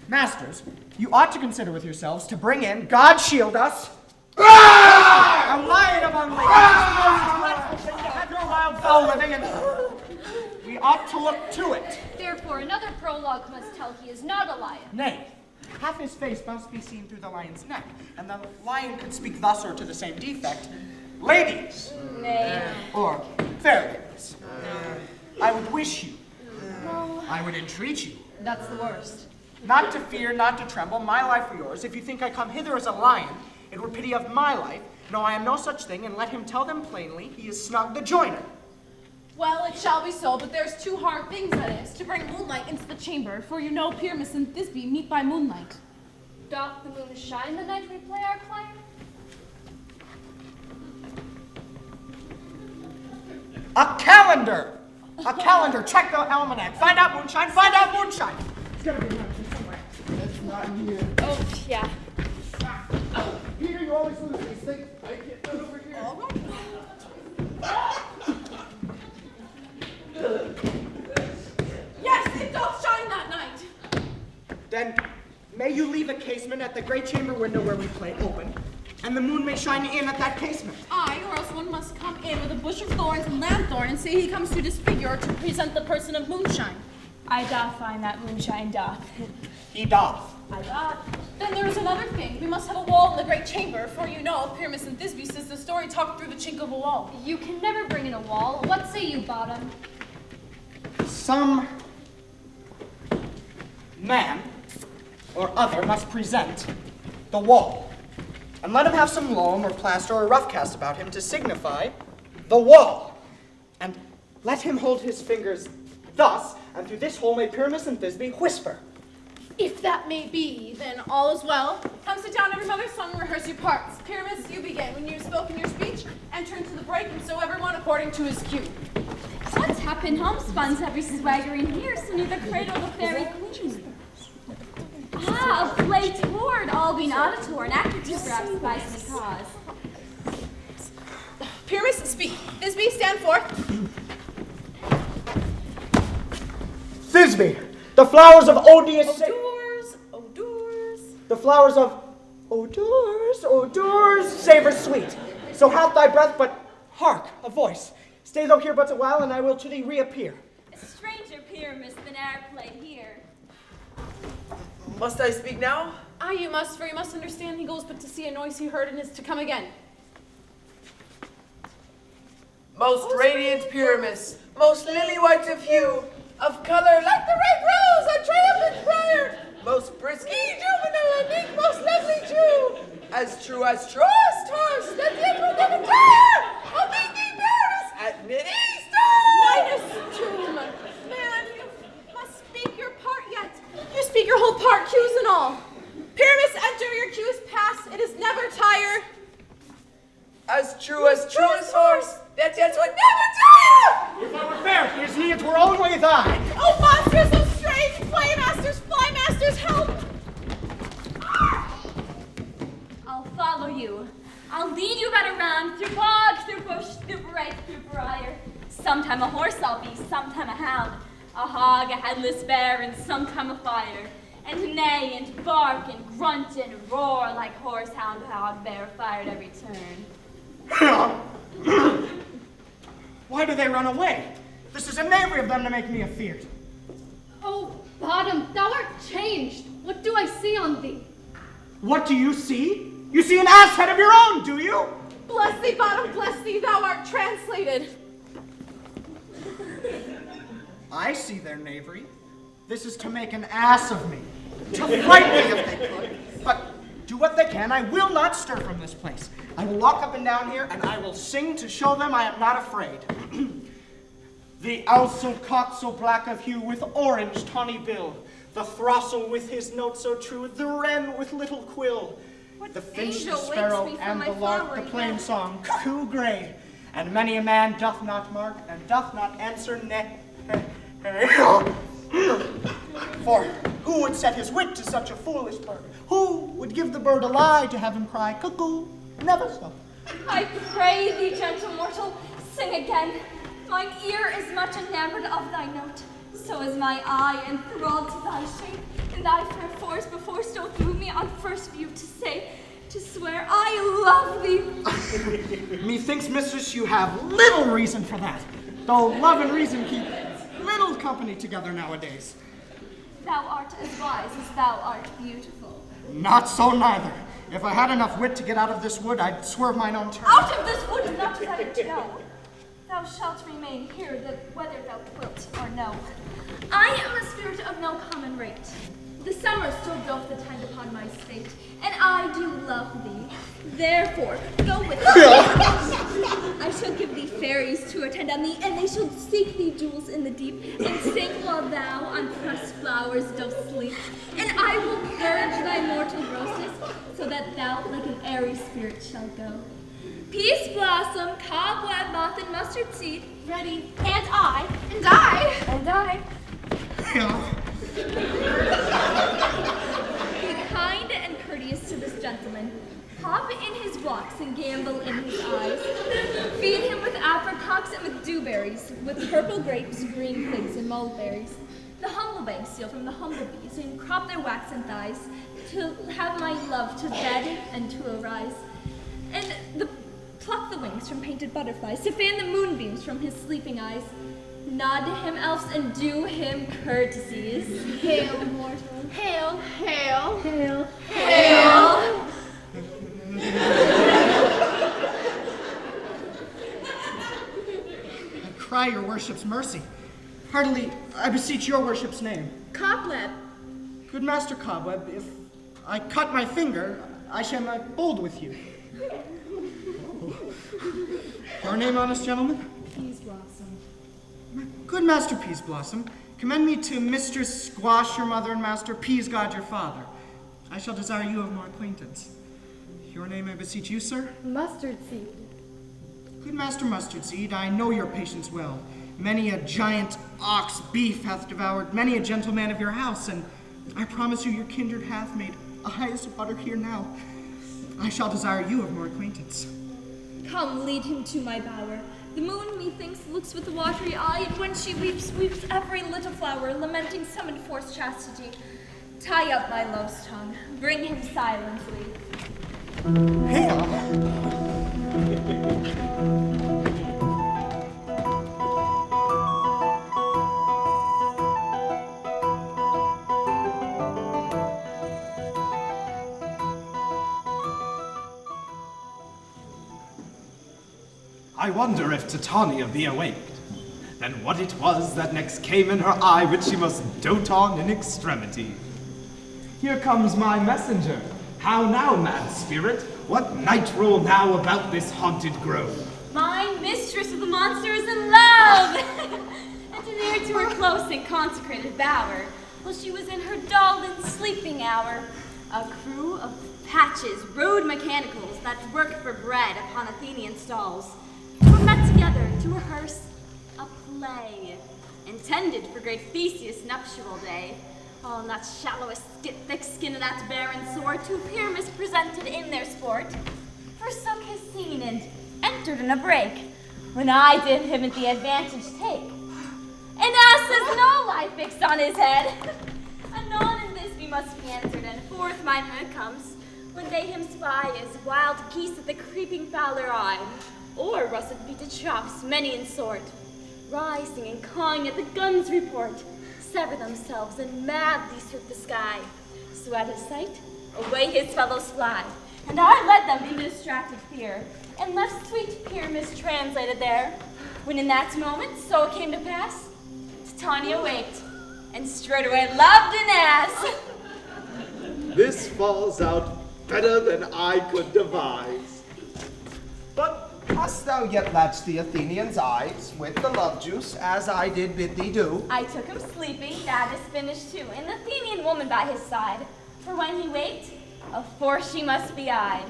Masters, you ought to consider with yourselves to bring in, God shield us, a lion among ladies. Have your wild fowl living, and we ought to look to it. Therefore, another prologue must tell he is not a lion. Nay, half his face must be seen through the lion's neck, and the lion could speak thus or to the same defect. Ladies! Nay. Or fair ladies. I would wish you. I would entreat you. That's the worst. Not to fear, not to tremble, my life for yours. If you think I come hither as a lion, it were pity of my life. No, I am no such thing, and let him tell them plainly he is Snug the joiner. Well, it shall be so, but there's two hard things, that is, to bring moonlight into the chamber, for you know Pyramus and Thisbe meet by moonlight. Doth the moon shine the night we play our choir? A calendar! A calendar! Check the almanac. Find out moonshine! Find out moonshine! It's gotta be around here somewhere. It's not here. Oh, yeah. Oh, Peter, you always lose these things. I get that over here. All right. Yes, it doth shine that night. Then may you leave a casement at the great chamber window where we play open, and the moon may shine in at that casement. Aye, or else one must come in with a bush of thorns and lanthorn and say he comes to disfigure or to present the person of moonshine. I doth find that moonshine doth. He doth. I doth. Then there is another thing. We must have a wall in the great chamber, for you know Pyramus and Thisbe says the story talked through the chink of a wall. You can never bring in a wall. What say you, Bottom? Some man or other must present the wall. And let him have some loam or plaster or rough cast about him to signify the wall. And let him hold his fingers thus, and through this hole may Pyramus and Thisbe whisper. If that may be, then all is well. Come sit down, every mother's son, and rehearse your parts. Pyramus, you begin. When you have spoken your speech, enter into the break, and so everyone according to his cue. What's happened? Homespuns every swaggering here, so near the cradle the fairy queen. Ah, a play toward, all being auditor, and active perhaps by some cause. Pyramus, speak. Thisbe, stand forth. Thisbe, the flowers of odious... Odors, odors. The flowers of odors, savor sweet. So hath thy breath, but hark, a voice. Stay thou here but a while, and I will to thee reappear. A stranger Pyramus than e'er played here. Must I speak now? Aye, you must, for you must understand he goes but to see a noise he heard and is to come again. Most radiant Pyramus, most lily-white of hue, of color like the red rose, a triumphant briar, most brisk, juvenile, and meek, most lovely Jew, as true as truest horse that yet will never tire, of making Paris at mid-Easter! Minus tomb. Man, you must speak your part yet. You speak your whole part, cues and all. Pyramus, enter your cues, pass, it is never tire. As truest horse that yet would never tire! If I were fair, his needs were only thine. Oh, monsters so strange! Playmasters, flymasters, help! I'll follow you. I'll lead you right around, through bog, through bush, through brake, through briar. Sometime a horse I'll be, sometime a hound, a hog, a headless bear, and sometime a fighter. And neigh and bark and grunt and roar like horse, hound, hog, bear, fired every turn. Why do they run away? This is a knavery of them to make me afeard. Oh, Bottom, thou art changed. What do I see on thee? What do you see? You see an ass head of your own, do you? Bless thee, Bottom, bless thee, thou art translated. I see their knavery. This is to make an ass of me. To frighten me if they could. But do what they can, I will not stir from this place. I will walk up and down here, and I will sing to show them I am not afraid. The owl so cock so black of hue, with orange tawny bill. The throstle with his note so true, the wren with little quill. The finch, the angel wakes sparrow, me from and my the lark, the flowery plain bed? song, cuckoo gray. And many a man doth not mark, and doth not answer nay. For who would set his wit to such a foolish bird? Who would give the bird a lie to have him cry cuckoo? Never so. I pray thee, gentle mortal, sing again. Mine ear is much enamored of thy note, so is my eye enthralled to thy shape, and thy fair force before stole through me on first view to say, to swear I love thee. Methinks, mistress, you have little reason for that, though love and reason keep little company together nowadays. Thou art as wise as thou art beautiful. Not so neither. If I had enough wit to get out of this wood, I'd swerve mine own turn. Out of this wood, not to let it go. Thou shalt remain here, whether thou wilt or no. I am a spirit of no common rate. The summer still doth attend upon my state, and I do love thee. Therefore, go with me. I shall give thee fairies to attend on thee, and they shall seek thee jewels in the deep, and sing while thou on pressed flowers dost sleep. And I will purge thy mortal grossness, so that thou like an airy spirit shalt go. Peace blossom, cobweb, moth, and mustard seed. Ready. And I. And I. And I. Be kind and courteous to this gentleman. Hop in his walks and gambol in his eyes. Feed him with apricots and with dewberries, with purple grapes, green figs, and mulberries. The humble banks steal from the humble bees, and crop their waxen thighs, to have my love to bed and to arise. And pluck the wings from painted butterflies, to fan the moonbeams from his sleeping eyes. Nod to him, elves, and do him courtesies. Hail, mortal. Hail. Hail. Hail. Hail. I cry your worship's mercy. Heartily, I beseech your worship's name. Cobweb. Good Master Cobweb, if I cut my finger, I shall make bold with you. Your name, honest gentleman? Peas Blossom. Good Master Peas Blossom, commend me to Mistress Squash, your mother, and Master Peas God, your father. I shall desire you of more acquaintance. Your name, I beseech you, sir? Mustard Seed. Good Master Mustard Seed, I know your patience well. Many a giant ox beef hath devoured many a gentleman of your house, and I promise you your kindred hath made eyes of butter here now. I shall desire you of more acquaintance. Come, lead him to my bower. The moon, methinks, looks with a watery eye, and when she weeps, weeps every little flower, lamenting some enforced chastity. Tie up my love's tongue, bring him silently. I wonder if Titania be awaked. Then what it was that next came in her eye which she must dote on in extremity. Here comes my messenger. How now, mad spirit? What night roll now about this haunted grove? My mistress of the monster is in love! And near to her close and consecrated bower, while she was in her dull and sleeping hour, a crew of patches, road mechanicals that worked for bread upon Athenian stalls, were met together to rehearse a play, intended for great Theseus' nuptial day. All in that shallowest thick skin of that barren sword to Pyramus presented in their sport. Forsook his scene and entered in a break, when I did him at the advantage take. And asses no lie fixed on his head. Anon in this we must be answered, and forth mine mood comes, when they him spy as wild geese at the creeping fowler eye, or russet-beated chops, many in sort, rising and cawing at the gun's report, sever themselves and madly swoop the sky. So at his sight, away his fellows fly, and I led them in distracted fear, and left sweet Pyramus translated there. When in that moment, so it came to pass, Titania waked, and straightway loved an ass. This falls out better than I could devise. But hast thou yet latched the Athenian's eyes with the love juice, as I did bid thee do? I took him sleeping, that is finished too, and the Athenian woman by his side. For when he waked, of force she must be eyed.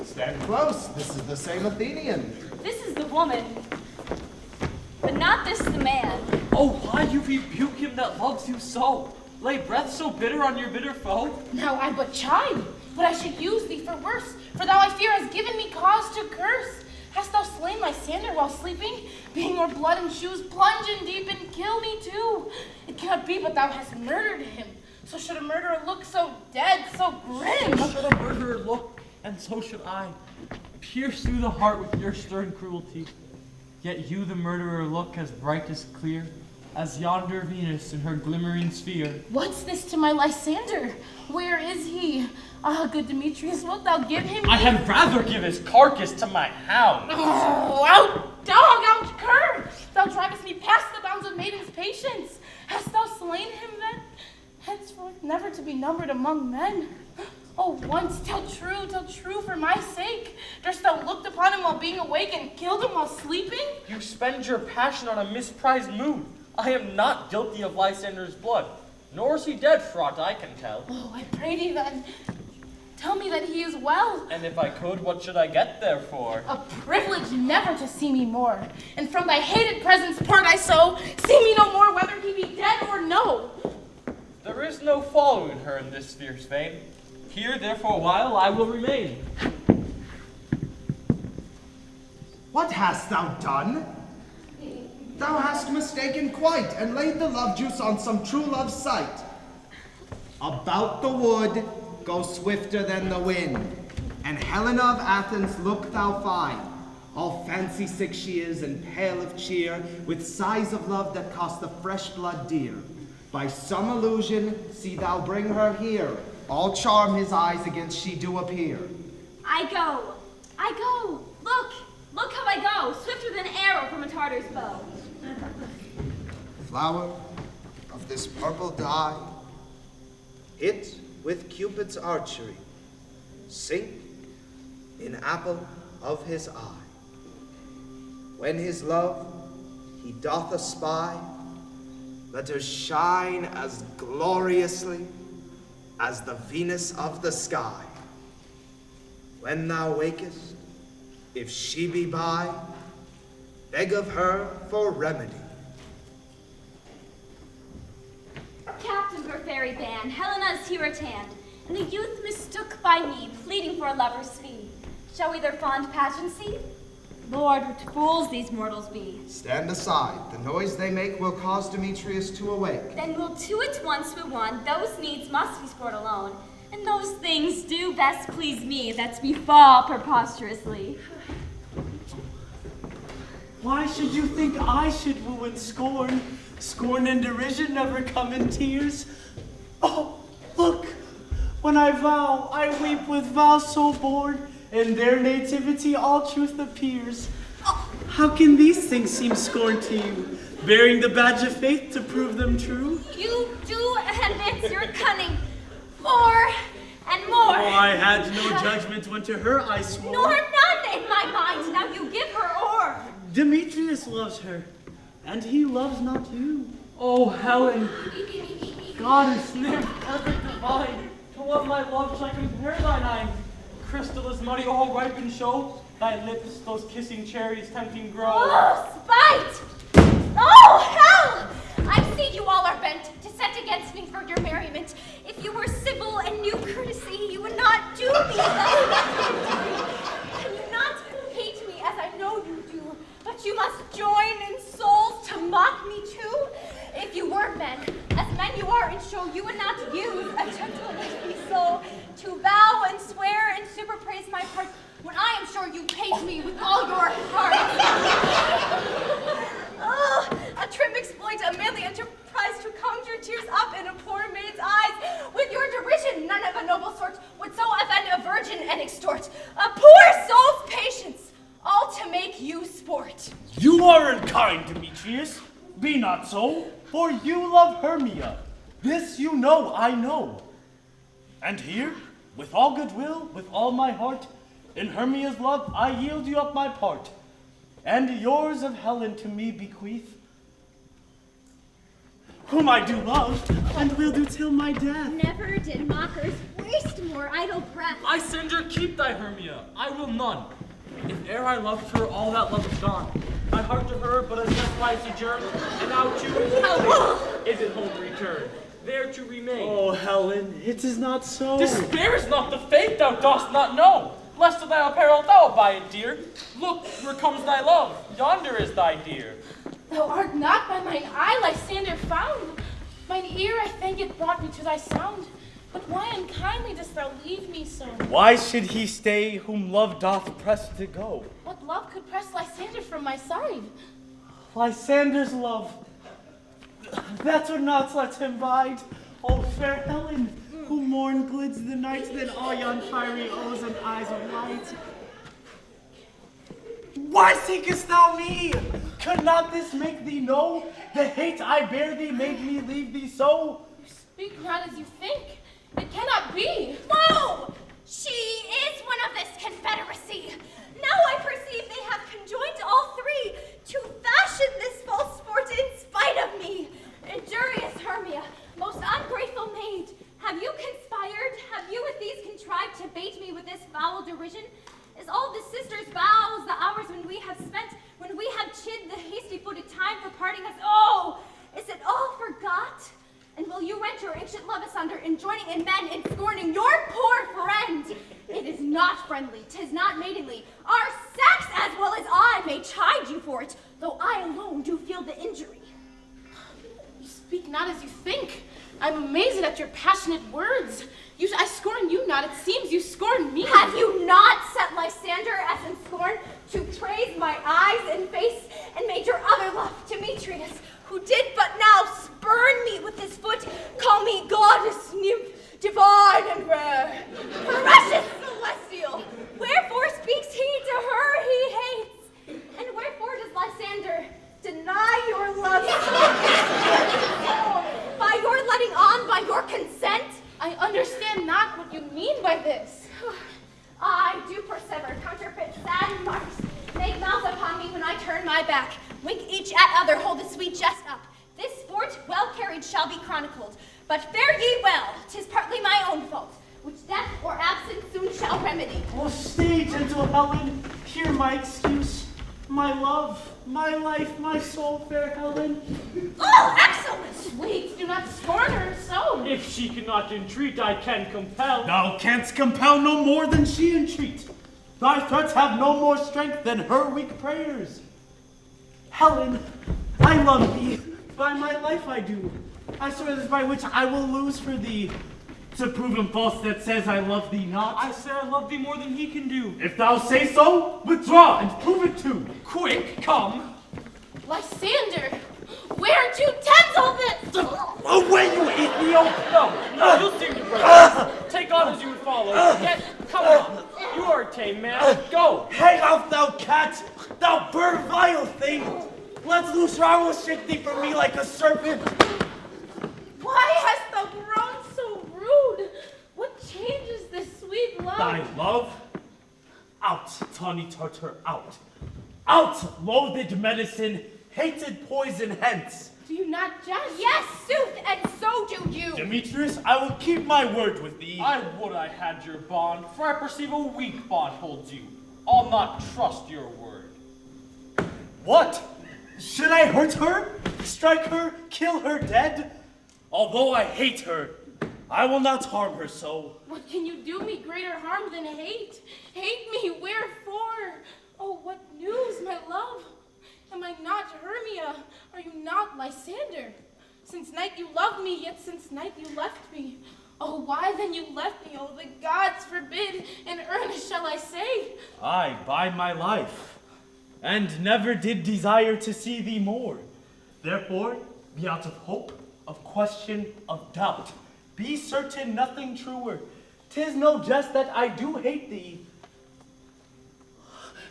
Stand close, this is the same Athenian. This is the woman, but not this the man. Oh, why you rebuke him that loves you so? Lay breath so bitter on your bitter foe? Now I but chide, but I should use thee for worse, for thou I fear hast given me cause to curse. Hast thou slain my Sander while sleeping? Being your blood and shoes, plunge in deep and kill me too. It cannot be but thou hast murdered him. So should a murderer look so dead, so grim. So should a murderer look, and so should I. Pierce through the heart with your stern cruelty. Yet you, the murderer, look as bright as clear as yonder Venus in her glimmering sphere. What's this to my Lysander? Where is he? Ah, good Demetrius, wilt thou give him? I had rather give his carcass to my hound. Oh, out dog, out cur! Thou drivest me past the bounds of maiden's patience. Hast thou slain him then? Henceforth never to be numbered among men. Oh, once, tell true for my sake. Durst thou looked upon him while being awake and killed him while sleeping? You spend your passion on a misprized mood. I am not guilty of Lysander's blood, nor is he dead for aught I can tell. Oh, I pray thee then, tell me that he is well. And if I could, what should I get therefore? A privilege never to see me more, and from thy hated presence part I so, see me no more whether he be dead or no. There is no following her in this fierce vein. Here, therefore, a while I will remain. What hast thou done? Thou hast mistaken quite, and laid the love juice on some true love's sight. About the wood, go swifter than the wind, and Helena of Athens look thou find. All fancy sick she is, and pale of cheer, with sighs of love that cost the fresh blood dear. By some illusion, see thou bring her here. All charm his eyes against she do appear. I go. Look how I go, swifter than arrow from a Tartar's bow. Flower of this purple dye, hit with Cupid's archery, sink in apple of his eye. When his love he doth espy, let her shine as gloriously as the Venus of the sky. When thou wakest, if she be by, beg of her for remedy. Captain of her fairy band, Helena is here at hand, and the youth mistook by me, pleading for a lover's speed. Shall we their fond passion see? Lord, what fools these mortals be. Stand aside. The noise they make will cause Demetrius to awake. Then we'll two at once woo one. Those needs must be sport alone, and those things do best please me that befall preposterously. Why should you think I should woo and scorn? Scorn and derision never come in tears. Oh, look! When I vow, I weep with vows so born. In their nativity all truth appears. How can these things seem scorn to you, bearing the badge of faith to prove them true? You do admit your cunning more and more. Oh, I had no judgment when to her I swore. Nor none in my mind, now you give her o'er. Demetrius loves her, and he loves not you. Oh, Helen, goddess nymph, ever divine, to what my love shall compare thine eyes? Crystal is muddy, all ripe and show. Thy lips, those kissing cherries, tempting grow. Oh, spite! Oh, hell! I see you all are bent to set against me for your merriment. If you were civil and knew courtesy, you would not do me thus. Can you not hate me as I know you do, but you must join in souls to mock me too? If you were men, as men you are in show, you would not use a gentlemanly soul to vow and swear and superpraise my part, when I am sure you hate me with all your heart. Oh, a trim exploit, a manly enterprise to conjure tears up in a poor maid's eyes. With your derision, none of a noble sort would so offend a virgin and extort a poor soul's patience, all to make you sport. You are unkind, Demetrius. Be not so, for you love Hermia. This you know, I know. And here, with all goodwill, with all my heart, in Hermia's love I yield you up my part, and yours of Helen to me bequeath, whom I do love, and will do till my death. Never did mockers waste more idle breath. Lysander, keep thy Hermia, I will none. If e'er I loved her, all that love is gone. My heart to her, but as death lies sojourn, and now to is it home return, there to remain. Oh, Helen, it is not so. Despair is not the fate thou dost not know. Lest of thy apparel thou abide, dear. Look, where comes thy love? Yonder is thy dear. Thou art not by mine eye, Lysander, found. Mine ear, I thank it, brought me to thy sound. But why unkindly dost thou leave me so? Why should he stay whom love doth press to go? What love could press Lysander from my side? Lysander's love, that would not let him bide. Oh, fair Helen, who morn glids the night, than all yon fiery O's and eyes of light. Why seekest thou me? Could not this make thee know the hate I bear thee made me leave thee so? Speak not as you think. It cannot be. Whoa! She is one of this confederacy. Now I perceive they have conjoined all three to fashion this false sport in spite of me. Injurious Hermia, most ungrateful maid, have you conspired? Have you with these contrived to bait me with this foul derision? Is all the sisters' vows, the hours when we have spent, when we have chid the hasty-footed time for parting us, oh, is it all forgot? And will you rent your ancient love asunder in joining in men in scorning your poor friend? It is not friendly, 'tis not maidenly. Our sex as well as I may chide you for it, though I alone do feel the injury. You speak not as you think. I'm amazed at your passionate words. I scorn you not, it seems you scorn me. Have you not set Lysander as in scorn to praise my eyes and face, and made your other love, Demetrius, who did but now spurn me with his foot, call me goddess, nymph, divine and rare, precious celestial? Wherefore speaks he to her he hates? And wherefore does Lysander deny your love by your letting on, by your consent? I understand not what you mean by this. I do persever, counterfeit sad marks, make mouths upon me when I turn my back, wink each at other, hold the sweet jest up. This sport, well carried, shall be chronicled, but fare ye well, 'tis partly my own fault, which death or absence soon shall remedy. Oh, stay, gentle Helen, hear my excuse. My love, my life, my soul, fair Helen. Oh, excellent! Sweet, do not scorn her so. If she cannot entreat, I can compel. Thou canst compel no more than she entreat. Thy threats have no more strength than her weak prayers. Helen, I love thee. By my life I do. I swear this by which I will lose for thee. To prove him false that says I love thee not. I say I love thee more than he can do. If thou say so, withdraw and prove it too. Quick, come. Lysander, where to tinsel this? Away, you Ethiop! No, you'll see me, brother. Take on as you would follow. Yet, come on. You are a tame man. Go. Hang out, thou cat! Thou bird vile thing! Let's loose or I will shake thee from me like a serpent. Why hast thou grown so rude? What changes this sweet love? Thy love? Out, tawny Tartar, out. Out, loathed medicine, hated poison, hence. Do you not jest? Yes, sooth, and so do you. Demetrius, I will keep my word with thee. I would I had your bond, for I perceive a weak bond holds you. I'll not trust your word. What? Should I hurt her? Strike her? Kill her dead? Although I hate her, I will not harm her so. What can you do me greater harm than hate? Hate me, wherefore? Oh, what news, my love? Am I not Hermia? Are you not Lysander? Since night you loved me, yet since night you left me. Oh, why then you left me? Oh, the gods forbid, in earnest shall I say. I, by my life, and never did desire to see thee more. Therefore, be out of hope, of question, of doubt. Be certain nothing truer. 'Tis no jest that I do hate thee.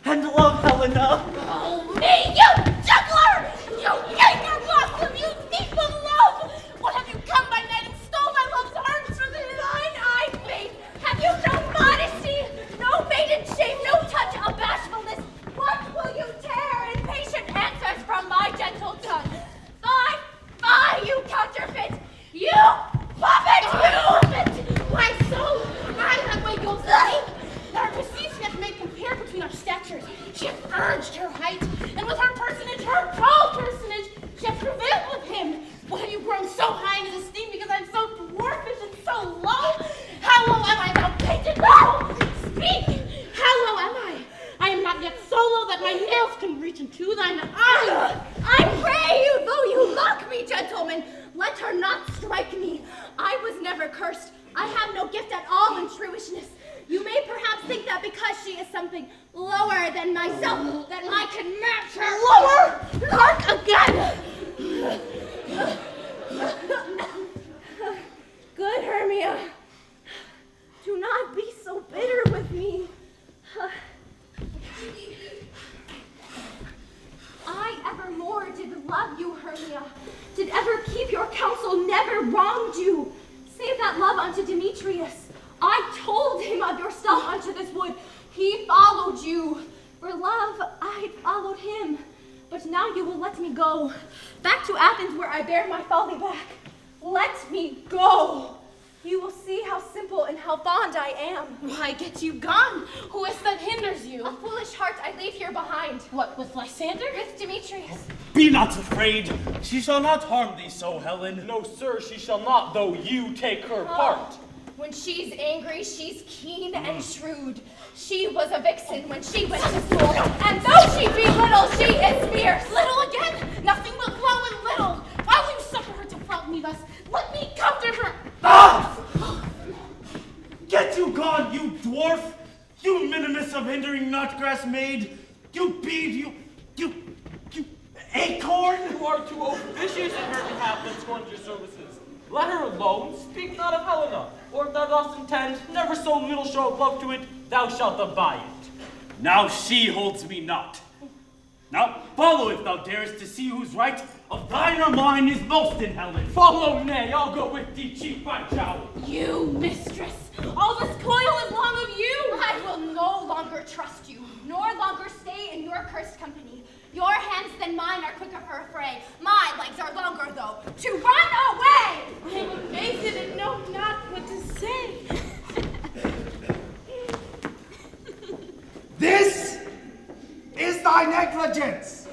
And love Helena. Oh, me, you juggler! You younger blossom, you thief of love! What have you come by night and stole my love's arms from the thine-eyed faith? Have you no modesty, no maiden shame, no touch of bashfulness? What will you tear impatient answers from my gentle tongue? Fie, you counterfeit! You puppet, you! Why so? I that way goes sleep. Our perceived hath made compare between our statures. She hath urged her height, and with her personage, her tall personage, she hath prevailed with him. What have you grown so high in his esteem because I'm so dwarfish and so low? How low am I, thou painted? No! Speak! How low am I? I am not yet so low that my nails can reach into thine eyes. I pray you, though you mock me, gentlemen, let her not strike me. I was never cursed. I have no gift at all in truishness. You may perhaps think that because she is something lower than myself, that I can match her. Lower! Hark again! Good Hermia, do not be so bitter with me. I evermore did love you, Hermia, did ever keep your counsel, never wronged you, save that love unto Demetrius. I told him of your self unto this wood. He followed you. For love, I followed him. But now you will let me go. Back to Athens where I bear my folly back. Let me go. You will see how simple and how fond I am. Why get you gone? Who is that hinders you? A foolish heart I leave here behind. What, with Lysander? With Demetrius. Be not afraid. She shall not harm thee so, Helen. No, sir, she shall not, though you take her part. When she's angry, she's keen and shrewd. She was a vixen when she went to school, and though she be little, she is fierce. Little again? Nothing but flow and little. Why will you suffer her to flout me thus? Let me come to her. Ah! Get you gone, you dwarf! You minimus of hindering Notgrass maid! You bead, you acorn! You are too officious in her behalf that scorns your services. Let her alone, speak not of Helena, or if thou dost intend never so little show of love to it, thou shalt abide it. Now she holds me not. Now follow if thou darest to see whose right of thine or mine is most in Helen. Follow, nay, I'll go with thee, chief by jowl. You, mistress, all this coil is long of you. I will no longer trust you, nor longer stay in your cursed company. Your hands than mine are quicker for a fray. My legs are longer, though, to run away! I am amazed and know not what to say. This is thy negligence.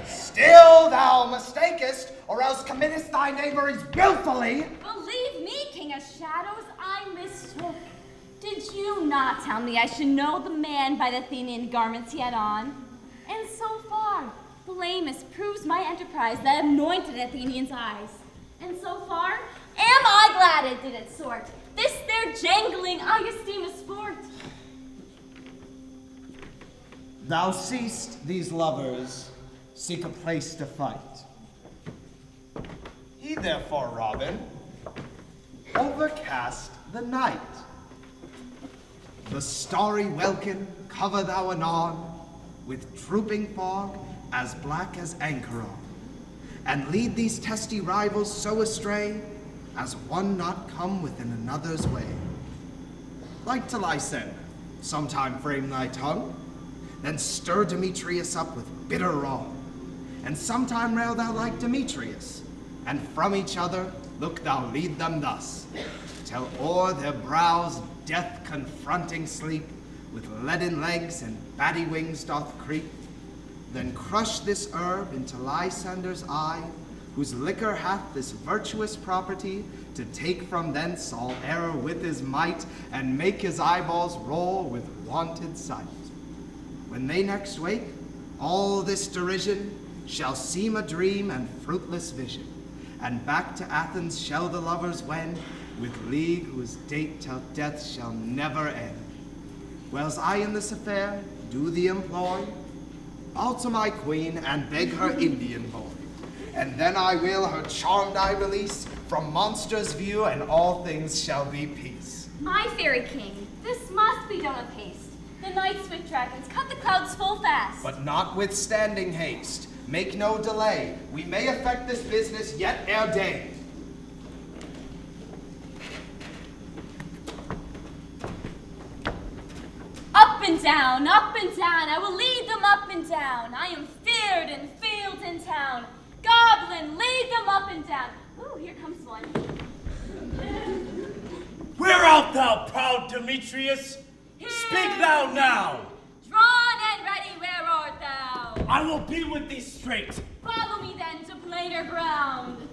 Still thou mistakest, or else committest thy knaveries willfully. Believe me, King of Shadows, I mistook. Did you not tell me I should know the man by the Athenian garments he had on? And so far, Pyramus proves my enterprise that anointed Athenians' eyes. And so far, am I glad it did its sort. This their jangling I esteem a sport. Thou seest these lovers seek a place to fight. He therefore, Robin, overcast the night. The starry welkin cover thou anon with drooping fog as black as Anchoron, and lead these testy rivals so astray as one not come within another's way. Like to Lysander, sometime frame thy tongue, then stir Demetrius up with bitter wrong, and sometime rail thou like Demetrius, and from each other look thou lead them thus, till o'er their brows death confronting sleep with leaden legs and batty wings doth creep, then crush this herb into Lysander's eye, whose liquor hath this virtuous property to take from thence all error with his might, and make his eyeballs roll with wonted sight. When they next wake, all this derision shall seem a dream and fruitless vision, and back to Athens shall the lovers wend, with league whose date till death shall never end. Whiles I in this affair do thee employ, I'll to my queen and beg her Indian boy, and then I will her charmed eye release from monsters' view, and all things shall be peace. My fairy king, this must be done with haste. The night swift dragons cut the clouds full fast. But notwithstanding haste, make no delay. We may effect this business yet ere day. Up and down, I will lead them up and down. I am feared in field and town. Goblin, lead them up and down. Ooh, here comes one. Where art thou, proud Demetrius? Here. Speak thou now. Drawn and ready, where art thou? I will be with thee straight. Follow me then to plainer ground.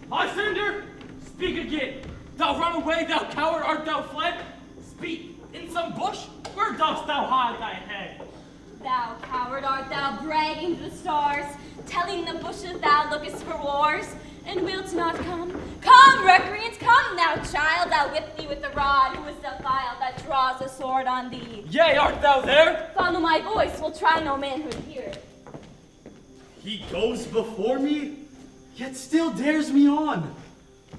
Lysander, speak again. Thou run away, thou coward, art thou fled? Speak. In some bush, where dost thou hide thy head? Thou coward, art thou bragging to the stars, telling the bushes thou lookest for wars, and wilt not come? Come, recreant, come, thou child, I'll whip thee with the rod, who is defiled that draws a sword on thee. Yea, art thou there? Follow my voice, will try no manhood here. He goes before me, yet still dares me on.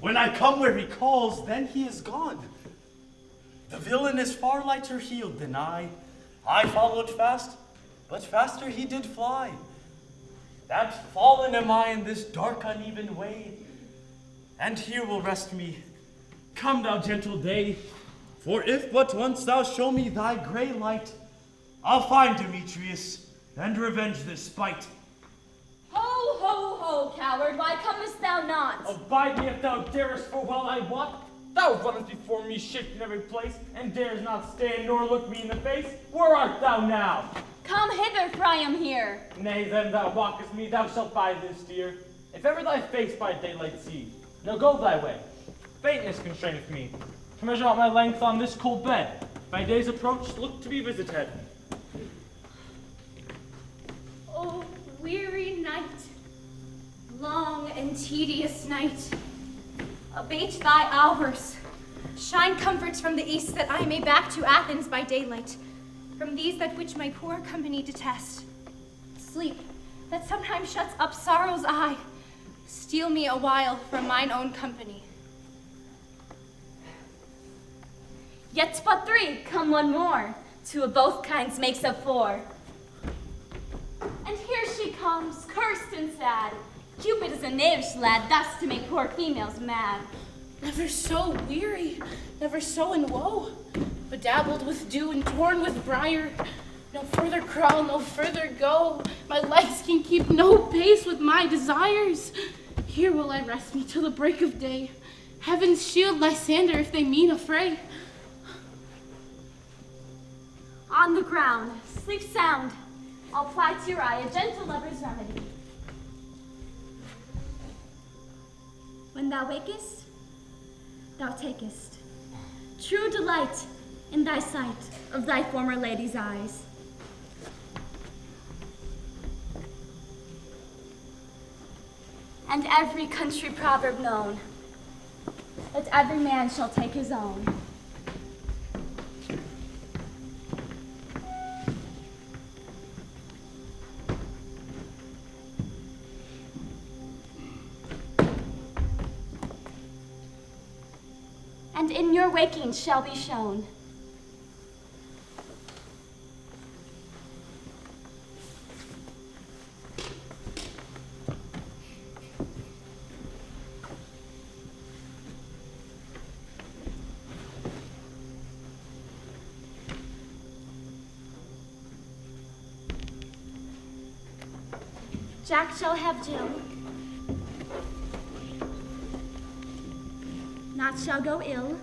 When I come where he calls, then he is gone. The villain is far lighter heeled than I. I followed fast, but faster he did fly. That fallen am I in this dark uneven way. and here will rest me. Come, thou gentle day, for if but once thou show me thy gray light, I'll find Demetrius and revenge this spite. Ho, ho, ho, coward, why comest thou not? Abide me if thou darest, for while I walk, thou runnest before me shifting every place, and dares not stand nor look me in the face. Where art thou now? Come hither, for I am here. Nay, then thou walkest me, thou shalt buy this dear. If ever thy face by daylight see, now go thy way. Faintness constraineth me to measure out my length on this cold bed. By day's approach, look to be visited. Oh, weary night, long and tedious night, abate thy hours. Shine comforts from the east, that I may back to Athens by daylight, from these that which my poor company detest. Sleep, that sometimes shuts up sorrow's eye, steal me a while from mine own company. Yet but three, come one more. Two of both kinds makes up four. And here she comes, cursed and sad. Cupid is a knavish lad, thus to make poor females mad. Never so weary, never so in woe, bedabbled with dew and torn with briar. No further crawl, no further go. My legs can keep no pace with my desires. Here will I rest me till the break of day. Heavens shield Lysander if they mean a fray. On the ground, sleep sound. I'll ply to your eye a gentle lover's remedy. When thou wakest, thou takest true delight in thy sight of thy former lady's eyes. And every country proverb known, that every man shall take his own. And in your waking shall be shown Jack shall have Jill, naught shall go ill.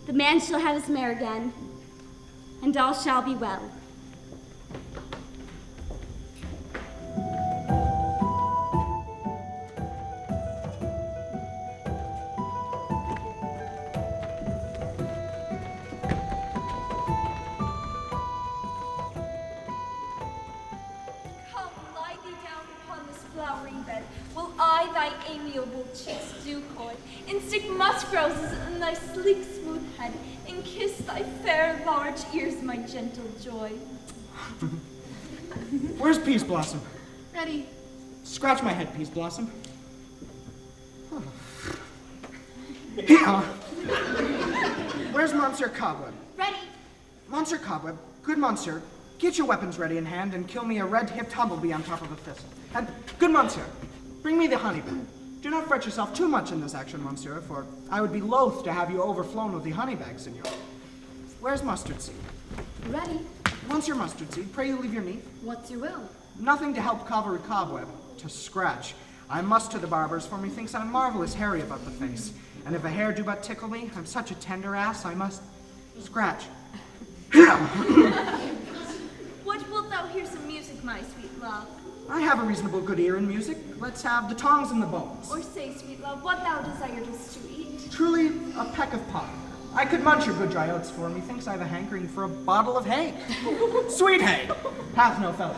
The man shall have his mare again, and all shall be well. Musk roses in thy sleek, smooth head, and kiss thy fair, large ears, my gentle joy. Where's Peace Blossom? Ready. Scratch my head, Peace Blossom. Here. Where's Monsieur Cobweb? Ready. Monsieur Cobweb, good Monsieur, get your weapons ready in hand and kill me a red-hipped humblebee on top of a thistle. And, good Monsieur, bring me the honey bag. Do not fret yourself too much in this action, Monsieur, for I would be loath to have you overflown with the honey bag, Signor. Where's Mustard Seed? Ready. Monsieur Mustard Seed, pray you leave your meat. What you will. Nothing to help cover a cobweb, to scratch. I must to the barber's, for methinks I'm marvelous hairy about the face. And if a hair do but tickle me, I'm such a tender ass, I must scratch. What wilt thou hear some music, my sweet love? I have a reasonable good ear in music. Let's have the tongs and the bones. Or say, sweet love, what thou desirest to eat. Truly, a peck of pot. I could munch your good dry oats, for methinks I have a hankering for a bottle of hay. Sweet hay, hath no fellow.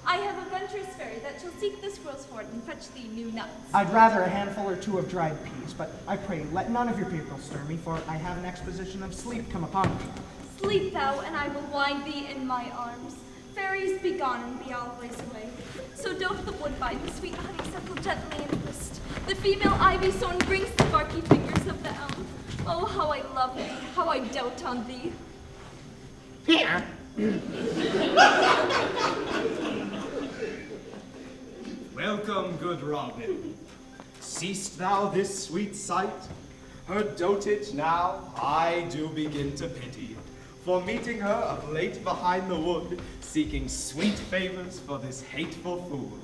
I have a venturous fairy that shall seek the squirrel's hoard and fetch thee new nuts. I'd rather a handful or two of dried peas, but I pray let none of your people stir me, for I have an exposition of sleep come upon me. Sleep thou, and I will wind thee in my arms. Fairies be gone and be always away. So dote the woodbine, the sweet honeysuckle gently in twist. The female ivy sown brings the barky fingers of the elm. Oh, how I love thee, how I dote on thee. Here. Welcome, good Robin. seest thou this sweet sight? Her dotage now I do begin to pity, for meeting her of late behind the wood, seeking sweet favors for this hateful fool.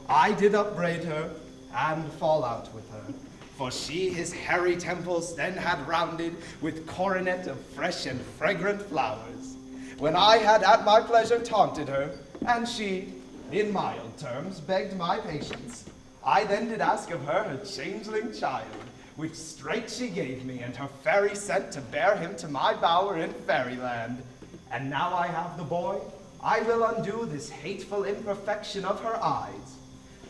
I did upbraid her, and fall out with her, for she his hairy temples then had rounded with coronet of fresh and fragrant flowers, when I had at my pleasure taunted her, and she, in mild terms, begged my patience. I then did ask of her changeling child, which straight she gave me, and her fairy sent to bear him to my bower in fairyland. And now I have the boy, I will undo this hateful imperfection of her eyes.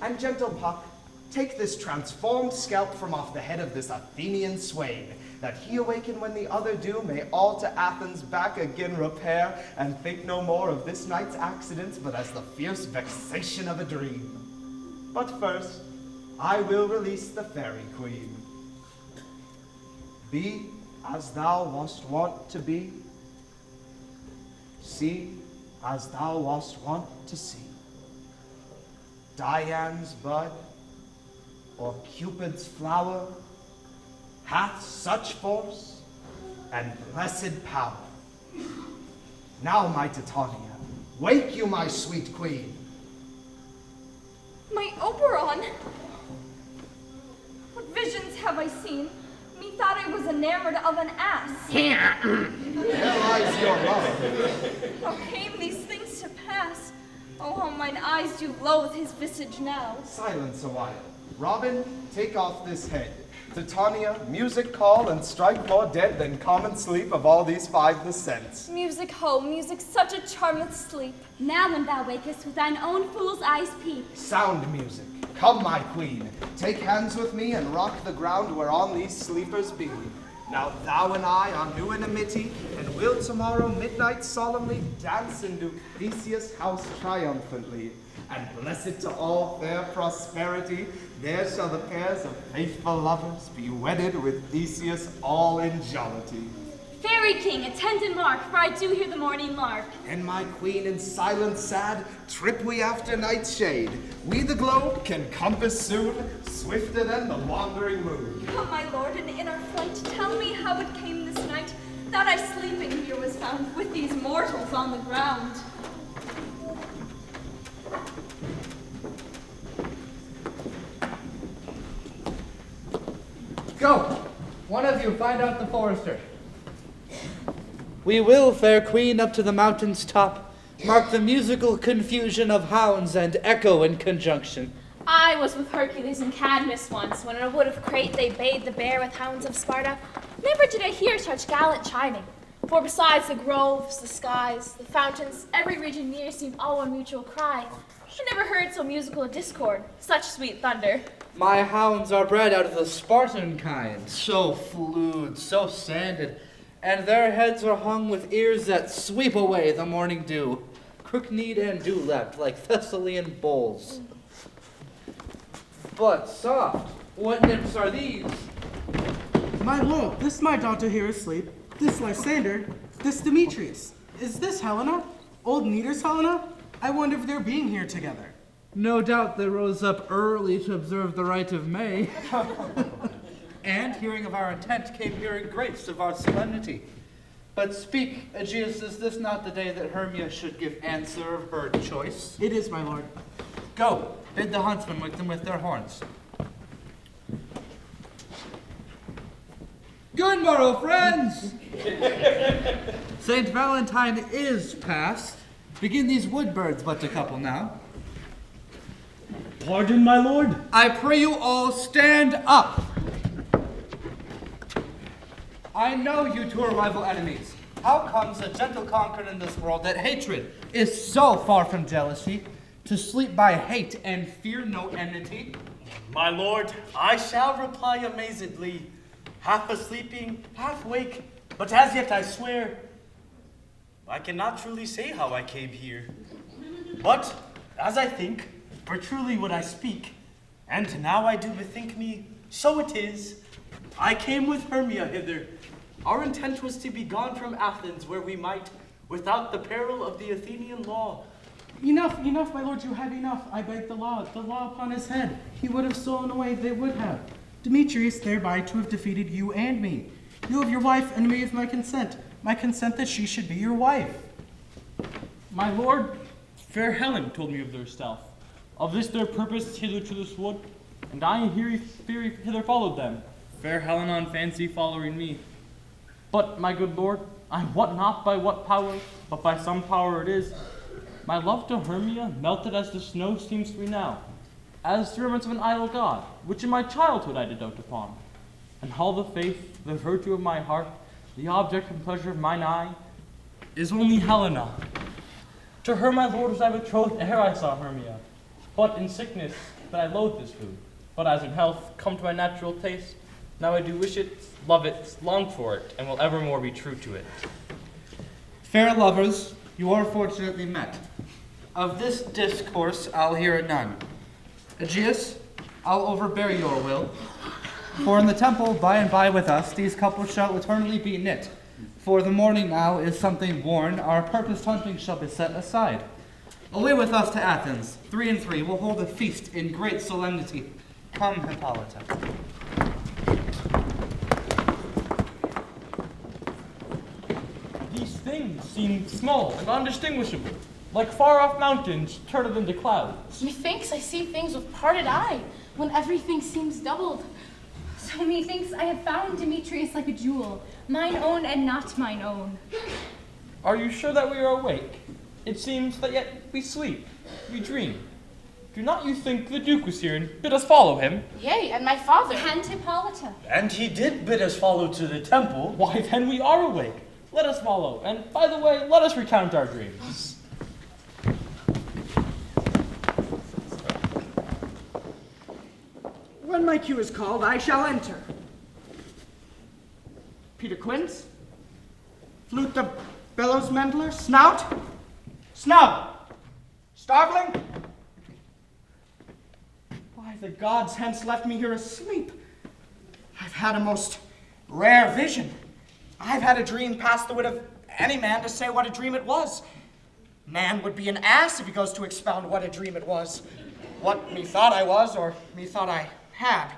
And gentle Puck, take this transformed scalp from off the head of this Athenian swain, that he awaken when the other do, may all to Athens back again repair, and think no more of this night's accidents, but as the fierce vexation of a dream. But first, I will release the fairy queen. Be as thou wast wont to be, see as thou wast wont to see. Dian's bud, or Cupid's flower, hath such force and blessed power. Now, my Titania, wake you, my sweet queen. My Oberon! What visions have I seen? Methought I was enamored of an ass. There lies your love. How came these things to pass? Oh, how mine eyes do loathe his visage now. Silence a while. Robin, take off this head. Titania, music call and strike more dead than common sleep of all these five the sense. Music, ho, music, such a charmeth sleep. Now when thou wakest with thine own fool's eyes peep. Sound music. Come, my queen. Take hands with me and rock the ground whereon these sleepers be. Now thou and I are new in amity, and will tomorrow midnight solemnly dance into Theseus' house triumphantly. And blessed to all fair prosperity, there shall the pairs of faithful lovers be wedded with Theseus all in jollity. Fairy king, attend and mark, for I do hear the morning lark. And my queen in silence sad, trip we after night's shade. We the globe can compass soon, swifter than the wandering moon. Come, my lord, and in our flight, tell me how it came this night that I sleeping here was found with these mortals on the ground. Go! One of you find out the forester. We will, fair queen, up to the mountain's top, mark the musical confusion of hounds and echo in conjunction. I was with Hercules and Cadmus once, when in a wood of Crete they bayed the bear with hounds of Sparta. Never did I hear such gallant chiding. For besides the groves, the skies, the fountains, every region near seemed all one mutual cry. I never heard so musical a discord, such sweet thunder. My hounds are bred out of the Spartan kind, so flued, so sanded, and their heads are hung with ears that sweep away the morning dew, crook-kneed and dew-lapped like Thessalian bulls. But soft, what nymphs are these? My lord, this my daughter here asleep, this Lysander, this Demetrius. Is this Helena? Old Neater's Helena? I wonder if they're being here together. No doubt they rose up early to observe the rite of May. And, hearing of our intent, came here in grace of our solemnity. But speak, Aegeus, is this not the day that Hermia should give answer of her choice? It is, my lord. Go, bid the huntsmen wake them with their horns. Good morrow, friends! Saint Valentine is past. Begin these wood birds but a couple now. Pardon, my lord? I pray you all stand up. I know you two are rival enemies. How comes a gentle conquered in this world that hatred is so far from jealousy, to sleep by hate and fear no enmity? My lord, I shall reply amazedly, half asleeping, half wake, but as yet I swear, I cannot truly say how I came here. But, as I think, for truly would I speak, and now I do bethink me, so it is, I came with Hermia hither. Our intent was to be gone from Athens, where we might, without the peril of the Athenian law, Enough, my lord, you have enough. I beg the law upon his head. He would have stolen away, they would have. Demetrius, thereby to have defeated you and me. You of your wife, and me of my consent that she should be your wife. My lord, fair Helen told me of their stealth, of this their purpose hither to this wood, and I hither followed them, fair Helen on fancy following me. But, my good lord, I wot not by what power, but by some power it is, my love to Hermia melted as the snow seems to me now, as the remnants of an idol god, which in my childhood I did dote upon. And all the faith, the virtue of my heart, the object and pleasure of mine eye, is only Helena. To her, my lord, was I betrothed ere I saw Hermia. But in sickness, that I loathe this food. But as in health, come to my natural taste, now I do wish it, love it, long for it, and will evermore be true to it. Fair lovers, you are fortunately met. Of this discourse I'll hear it none. Aegeus, I'll overbear your will. For in the temple, by and by with us, these couples shall eternally be knit. For the morning now is something worn, our purposed hunting shall be set aside. Away with us to Athens, 3 and 3, we'll hold a feast in great solemnity. Come, Hippolyta. These things seem small and undistinguishable, like far-off mountains turned into clouds. Methinks I see things with parted eye, when everything seems doubled. So methinks I have found Demetrius like a jewel, mine own and not mine own. Are you sure that we are awake? It seems that yet we sleep, we dream. Do not you think the Duke was here and bid us follow him? Yea, and my father. And Hippolyta. And he did bid us follow to the temple. Why, then we are awake. Let us follow, and by the way, let us recount our dreams. When my cue is called, I shall enter. Peter Quince, flute the bellows mendler, snout, snub, starveling. Why, the gods hence left me here asleep. I've had a most rare vision. I've had a dream past the wit of any man to say what a dream it was. Man would be an ass if he goes to expound what a dream it was. What methought I was, or methought I had.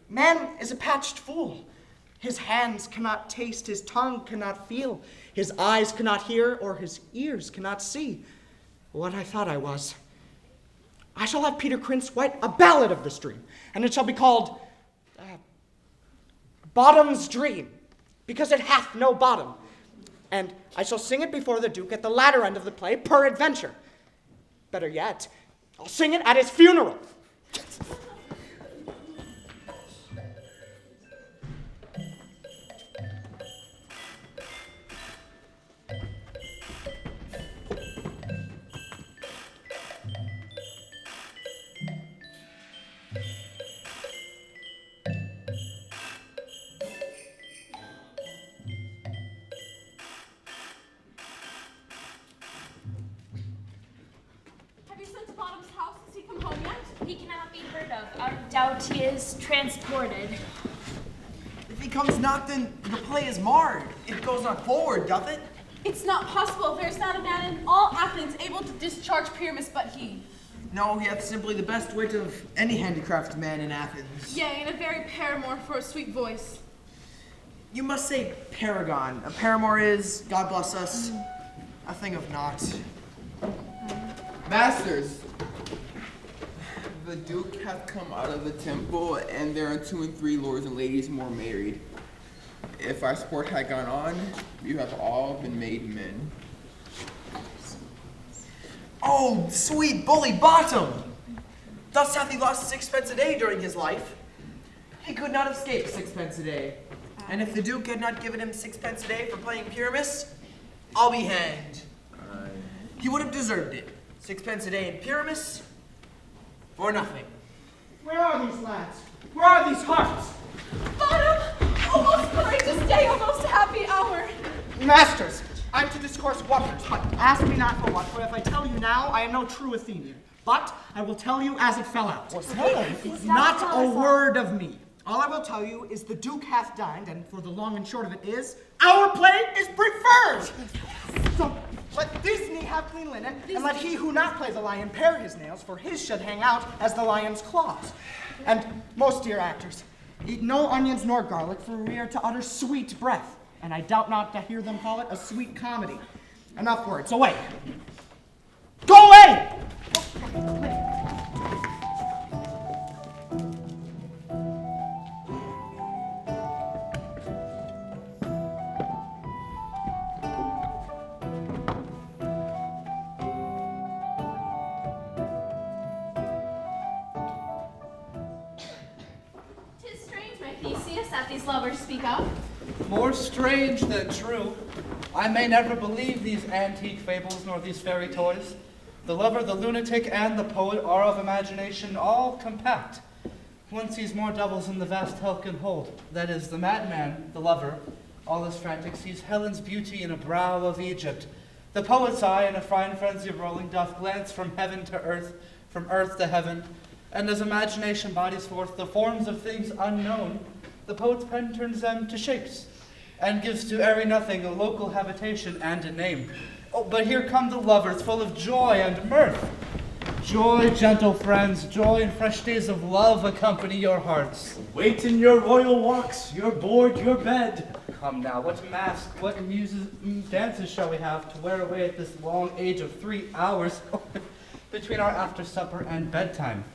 Man is a patched fool. His hands cannot taste, his tongue cannot feel, his eyes cannot hear, or his ears cannot see what I thought I was. I shall have Peter Quince write a ballad of this dream, and it shall be called Bottom's Dream, because it hath no bottom. And I shall sing it before the Duke at the latter end of the play, peradventure. Better yet, I'll sing it at his funeral. He cannot be heard of. I doubt he is transported. If he comes not, then the play is marred. It goes not forward, doth it? It's not possible. There is not a man in all Athens able to discharge Pyramus but he. No, he hath simply the best wit of any handicraft man in Athens. Yea, and a very paramour for a sweet voice. You must say paragon. A paramour is, God bless us, a thing of naught. Masters, the Duke hath come out of the temple, and there are 2 and 3 lords and ladies more married. If our sport had gone on, you have all been made men. Oh, sweet bully bottom! Thus hath he lost 6 a day during his life. He could not escape 6 a day. And if the Duke had not given him 6 a day for playing Pyramus, I'll be hanged. He would have deserved it. 6 a day in Pyramus, for nothing. Where are these lads? Where are these hearts? Bottom! O most courageous day, O most happy hour! Masters, I'm to discourse wonders, but ask me not for what, for if I tell you now, I am no true Athenian. But I will tell you as it fell out. Not a word of me. All I will tell you is the Duke hath dined, and for the long and short of it is, our play is preferred! So let Disney have clean linen, and let he who not play the lion pare his nails, for his should hang out as the lion's claws. And most dear actors, eat no onions nor garlic, for we are to utter sweet breath, and I doubt not to hear them call it a sweet comedy. Enough words, away! Go away! That these lovers speak of. More strange than true. I may never believe these antique fables nor these fairy toys. The lover, the lunatic, and the poet are of imagination all compact. One sees more devils than the vast hell can hold. That is, the madman, the lover, all his frantic, sees Helen's beauty in a brow of Egypt. The poet's eye, in a fine frenzy of rolling, doth glance from heaven to earth, from earth to heaven, and as imagination bodies forth the forms of things unknown, the poet's pen turns them to shapes, and gives to every nothing a local habitation and a name. Oh, but here come the lovers, full of joy and mirth. Joy, gentle friends, joy and fresh days of love accompany your hearts. Wait in your royal walks, your board, your bed. Come now, what masks, what dances shall we have to wear away at this long age of 3 hours between our after supper and bedtime?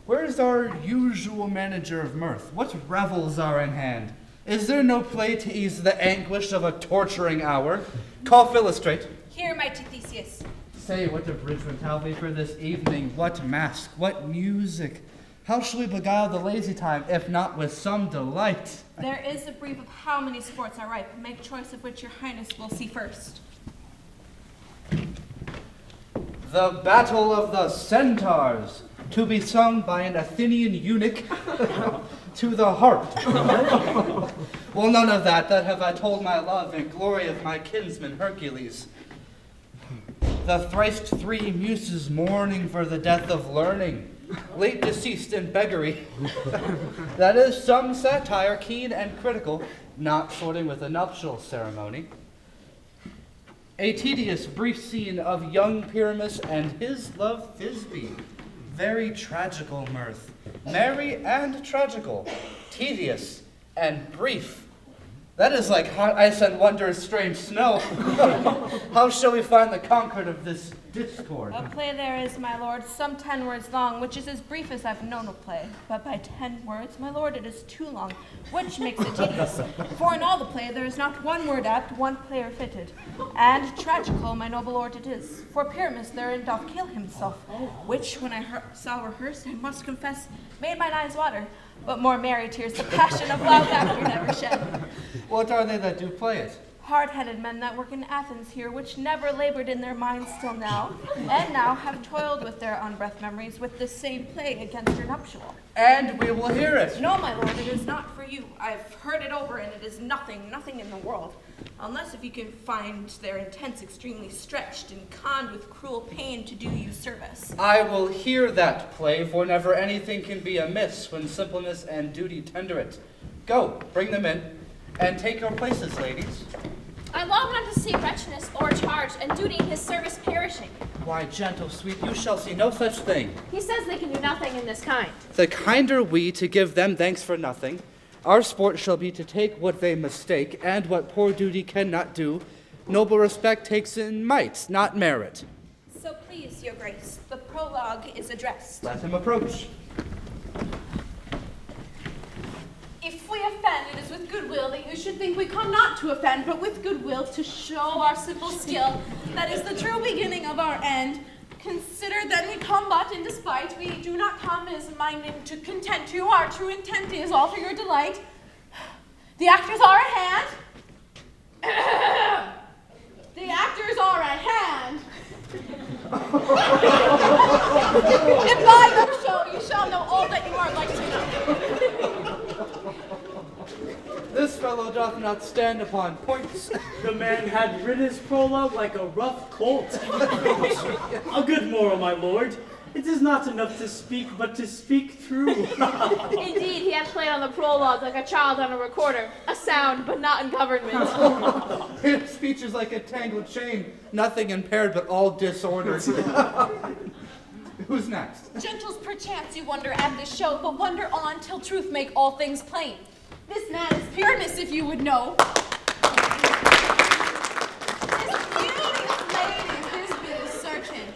Where is our usual manager of mirth? What revels are in hand? Is there no play to ease the anguish of a torturing hour? Call Philostrate. Here, mighty Theseus. Say, what abridgment have we for this evening? What mask? What music? How shall we beguile the lazy time, if not with some delight? There is a brief of how many sports are ripe. Make choice of which your highness will see first. The Battle of the Centaurs, to be sung by an Athenian eunuch to the harp. Well, none of that have I told my love and glory of my kinsman Hercules. The thrice 3 muses mourning for the death of learning, late deceased in beggary. That is some satire keen and critical, not sorting with a nuptial ceremony. A tedious brief scene of young Pyramus and his love Thisbe. Very tragical mirth, merry and tragical, tedious and brief. That is like hot ice and wondrous strange snow. How shall we find the concord of this discord? A play there is, my lord, some 10 words long, which is as brief as I've known a play. But by 10 words, my lord, it is too long, which makes it tedious. For in all the play there is not one word apt, one player fitted. And tragical, my noble lord, it is. For Pyramus therein doth kill himself, which, when I saw rehearsed, I must confess, made mine eyes water. But more merry tears the passion of loud laughter never shed. What are they that do play it? Hard-headed men that work in Athens here, which never labored in their minds till now, and now have toiled with their unbreathed memories with this same play against your nuptial. And we will hear it. No, my lord, it is not for you. I've heard it over, and it is nothing in the world. Unless if you can find their intents extremely stretched and conned with cruel pain to do you service. I will hear that play, for never anything can be amiss when simpleness and duty tender it. Go, bring them in, and take your places, ladies. I long not to see wretchedness o'ercharged and duty in his service perishing. Why, gentle sweet, you shall see no such thing. He says they can do nothing in this kind. The kinder we to give them thanks for nothing, our sport shall be to take what they mistake, and what poor duty cannot do, noble respect takes in might, not merit. So please, your grace, the prologue is addressed. Let him approach. If we offend, it is with goodwill that you should think we come not to offend, but with goodwill to show our simple skill. That is the true beginning of our end. Consider that we come but in despite. We do not come as minding to content you. Our true intent is all for your delight. The actors are at hand. The actors are at hand. And by their show you shall know all that you are like to know. This fellow doth not stand upon points. The man had rid his prologue like a rough colt. A good moral, my lord. It is not enough to speak, but to speak through. Indeed, he had played on the prologue like a child on a recorder. A sound, but not in government. His speech is like a tangled chain, nothing impaired, but all disordered. Who's next? Gentles, perchance you wonder at this show, but wonder on till truth make all things plain. This man is Pyramus, if you would know. This beauteous lady, this bit is searching.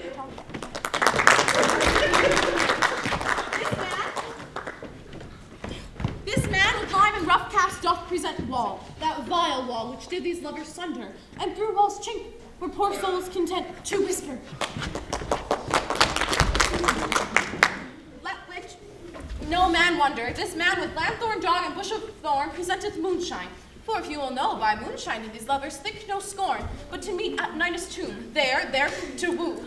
This man with lime and rough cast doth present wall, that vile wall which did these lovers sunder, and through wall's chink, where poor souls content to whisper. Let which no man wonder, this man with lanthorn, dog, and bush of thorn presenteth moonshine. For if you will know, by moonshine these lovers think no scorn, but to meet at Ninus' tomb, there to woo.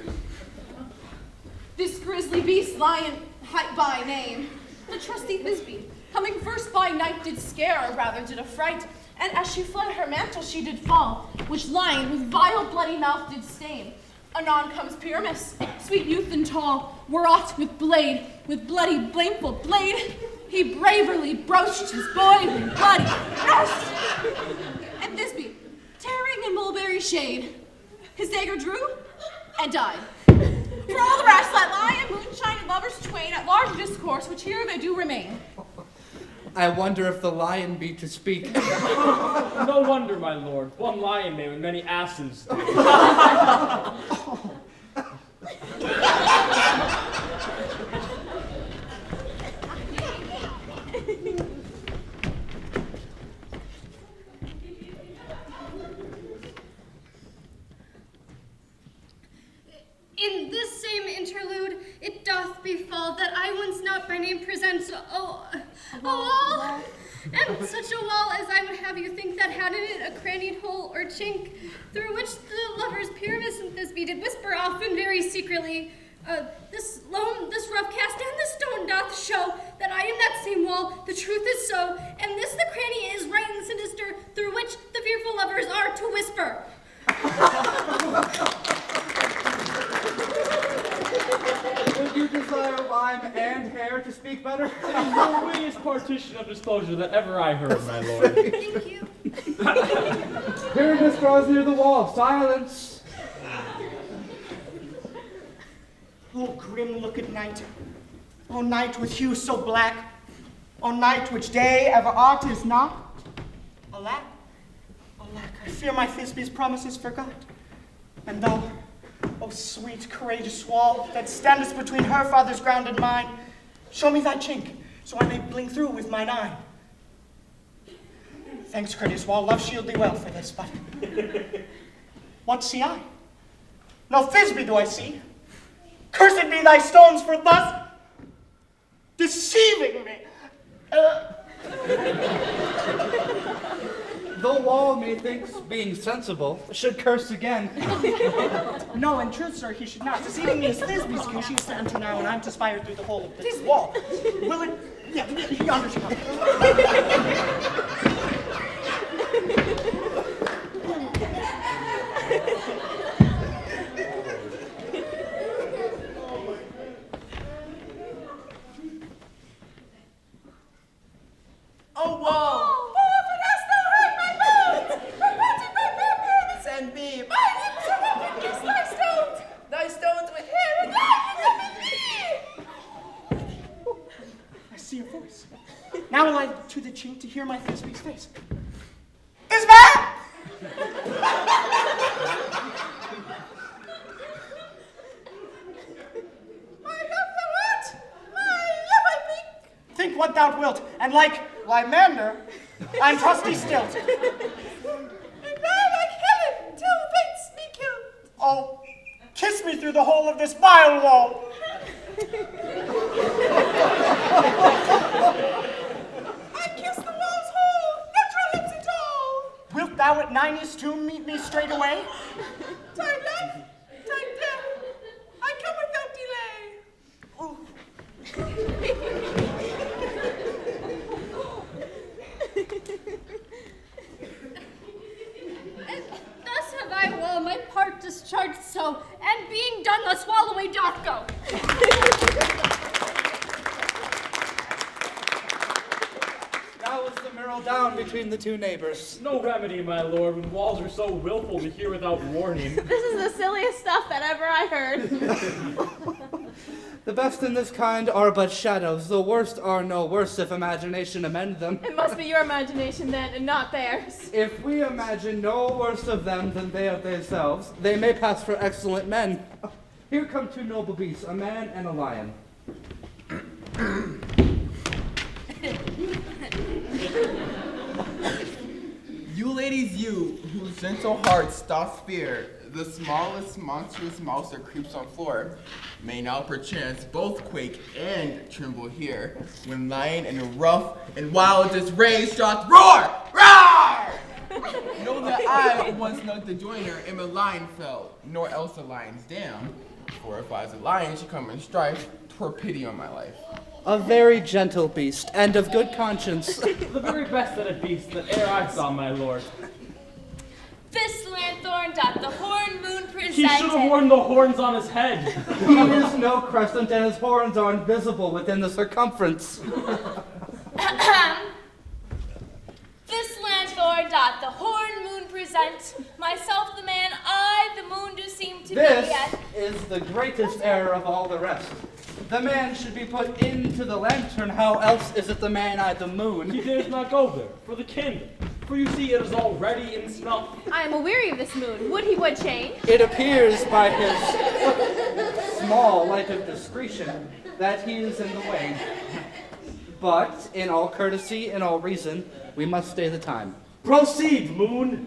This grisly beast, lion hight by name, the trusty Thisbe, coming first by night did scare, or rather did affright, and as she fled her mantle she did fall, which lion with vile bloody mouth did stain. Anon comes Pyramus, sweet youth and tall, wrought with blade, with bloody blameful blade, he bravely broached his boiling bloody breast. And Thisbe, tearing in mulberry shade, his dagger drew and died. For all the rest, let lion, moonshine, and lovers twain at large discourse, which here they do remain. I wonder if the lion be to speak. No wonder, my lord. One lion may with many asses do. In this same interlude, it doth befall that I once not by name present a wall, and such a wall as I would have you think that had in it a crannied hole or chink, through which the lovers Pyramus and Thisbe did whisper often very secretly. This loam, this rough cast, and this stone doth show that I am that same wall, the truth is so, and this the cranny is right and sinister, through which the fearful lovers are to whisper. Would you desire lime and hair to speak better? It is the wittiest partition of disclosure that ever I heard, my lord. Thank you. Pyramus draws near the wall. Silence. Oh, grim looked night. Oh, night with hue so black. Oh, night which day ever art is not. Alack, alack, I fear my Thisbe's promises forgot. And thou, oh sweet, courageous wall, that standest between her father's ground and mine, show me thy chink, so I may blink through with mine eye. Thanks, courteous wall, love shield thee well for this, but what see I? No Thisbe do I see. Cursed be thy stones for thus deceiving me. The wall, methinks, being sensible, should curse again. No, in truth, sir, he should not. Deceiving me is Thisbe's cue. She is to enter now, and I'm to spy her through the hole of this wall. Will it? Yeah, yonder she comes. Oh, wall! And be my lips are open, kiss thy stones with hair and life. I see a voice. Now will I to the chink to hear my Thisbe's face. Is that? I love the what? I love, I think. Think what thou wilt, and like Lymander, I'm trusty stilt. Oh, kiss me through the hole of this vile wall. I kiss the wall's hole, not your lips at all. Wilt thou at Ninus' tomb meet me straight away? Time life, time death, I come without delay. And thus have I, well, my part discharged so, and being done thus while away doth go. Now is the mural down between the two neighbors. No remedy, my lord, when walls are so willful to hear without warning. This is the silliest stuff that ever I heard. The best in this kind are but shadows. The worst are no worse if imagination amend them. It must be your imagination then, and not theirs. If we imagine no worse of them than they of themselves, they may pass for excellent men. Here come two noble beasts, a man and a lion. You ladies, you, whose gentle hearts doth fear the smallest monstrous mouse that creeps on floor, may now perchance both quake and tremble here, when lion in a rough and wildest rage doth roar! Roar! Know that I, once not the joiner, am a lion fell, nor else a lion's dam. For if I as a lion should come in strife, 'twere pity on my life. A very gentle beast, and of good conscience. The very best that a beast that e'er I saw, my lord. This lanthorn doth the horn moon present. He should have worn the horns on his head. He is no crescent, and his horns are invisible within the circumference. This lanthorn doth the horn moon present. Myself the man, I the moon do seem to This be yet. is the greatest error of all the rest. The man should be put into the lantern. How else is it the man I the moon? He dares not go there, for the candle. For you see, it is already in snuff. I am aweary of this moon. Would he would change? It appears by his small light of discretion that he is in the way. But in all courtesy and all reason, we must stay the time. Proceed, moon.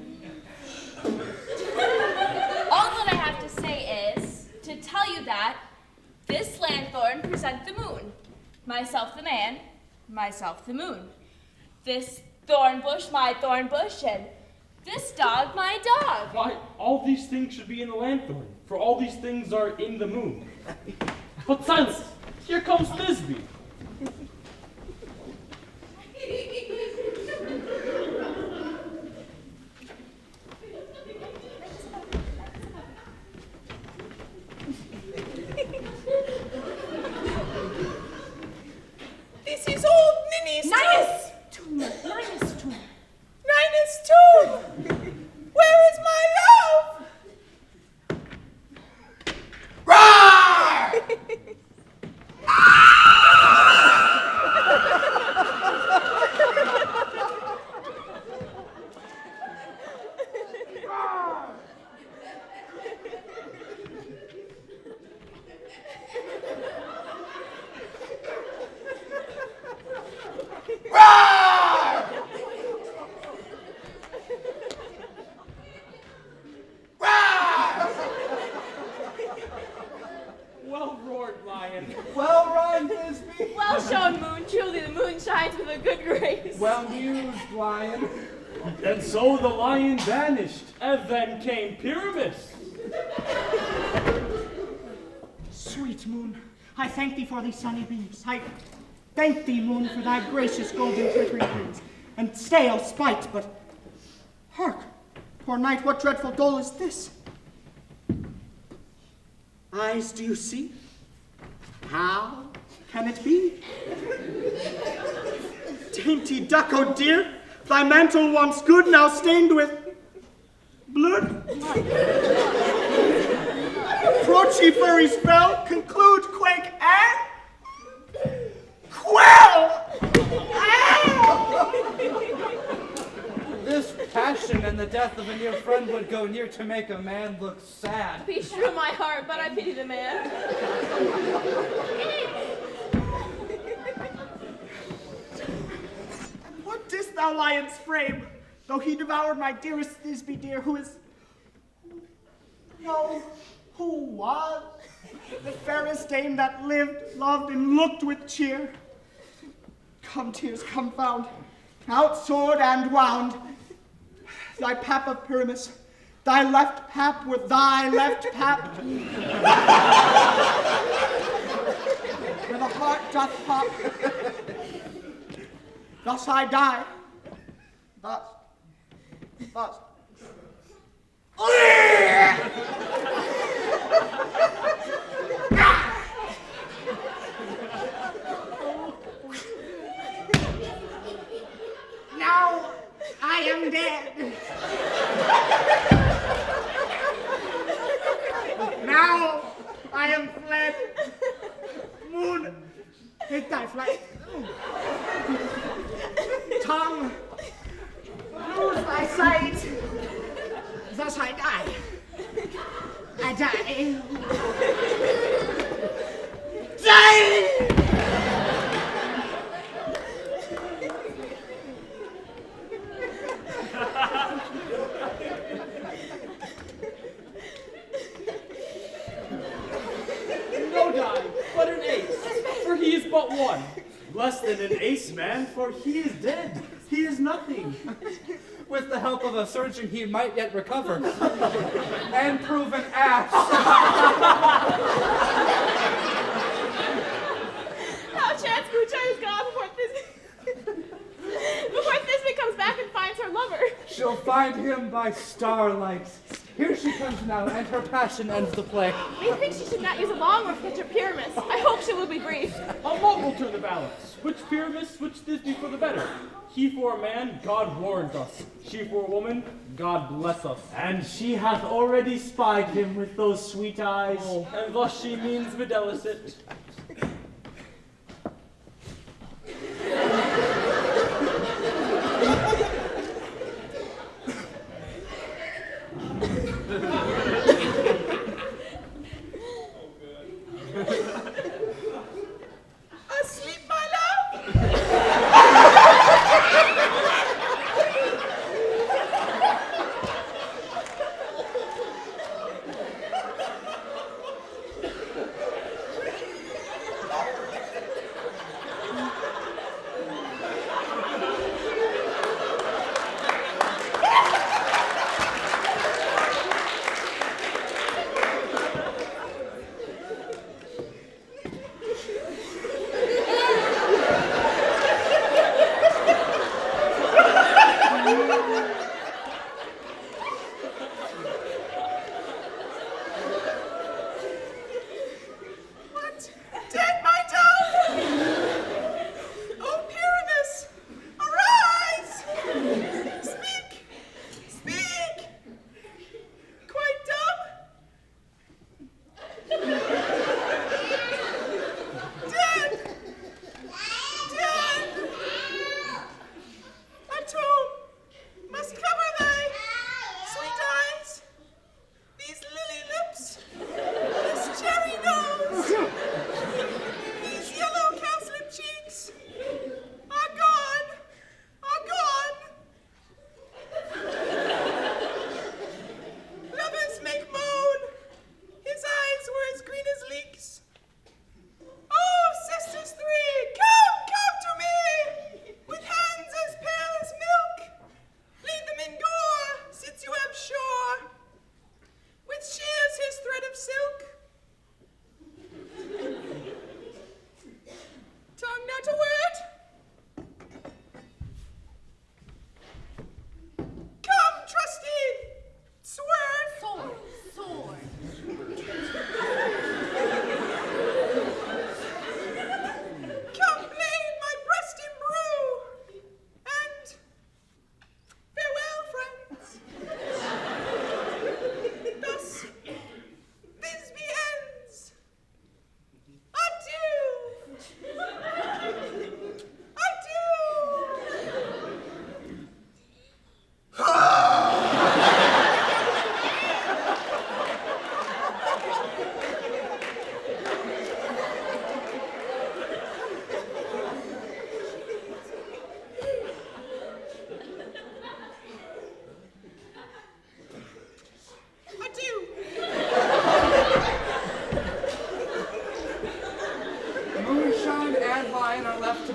All that I have to say is to tell you that this lanthorn present the moon, myself the man, myself the moon. This thorn bush, my thorn bush, and this dog, my dog. Why, all these things should be in the lanthorn, for all these things are in the moon. But silence! Here comes Thisbe. This is old Ninny's Ninus! tomb. Ninus' tomb. Ninus' tomb. Where is my love? Roar! Well roared, lion. Well run, Thisbe. Well shown, moon. Truly, the moon shines with a good grace. Well mused, lion. And so the lion vanished, and then came Pyramus. Sweet moon, I thank thee for these sunny beams. I thank thee, moon, for thy gracious golden glittering wings. And stay, I'll spite, but hark, poor night, what dreadful dole is this? Eyes, do you see? How can it be? Dainty duck, oh dear, thy mantle once good, now stained with blood. Approach ye furry spell, conclude, quake, and quell! This passion and the death of a near friend would go near to make a man look sad. Be true, my heart, but I pity the man. What didst thou, lion's frame, though he devoured my dearest Thisbe dear, who is... No, who was the fairest dame that lived, loved, and looked with cheer? Come, tears, come found, out sword and wound. Thy pap of Pyramus, thy left pap with thy left pap. Where the heart doth pop. Thus I die. Thus. Now I am fled. Moon, take thy flight. Tongue, lose thy sight. Thus I die. I die. Die! No die, but an ace, for he is but one. Less than an ace, man, for he is dead. He is nothing. With the help of a surgeon, he might yet recover and prove an ass. How chance Mucha is gone before Thisbe comes back and finds her lover. She'll find him by starlight. Here she comes now, and her passion ends the play. Methinks she should not use a long or pitch of Pyramus. I hope she will be brief. A vote will turn the balance. Which Pyramus, which Thisbe for the better? He for a man, God warns us. She for a woman, God bless us. And she hath already spied him with those sweet eyes. Oh, and thus she means videlicet. Asleep, my love?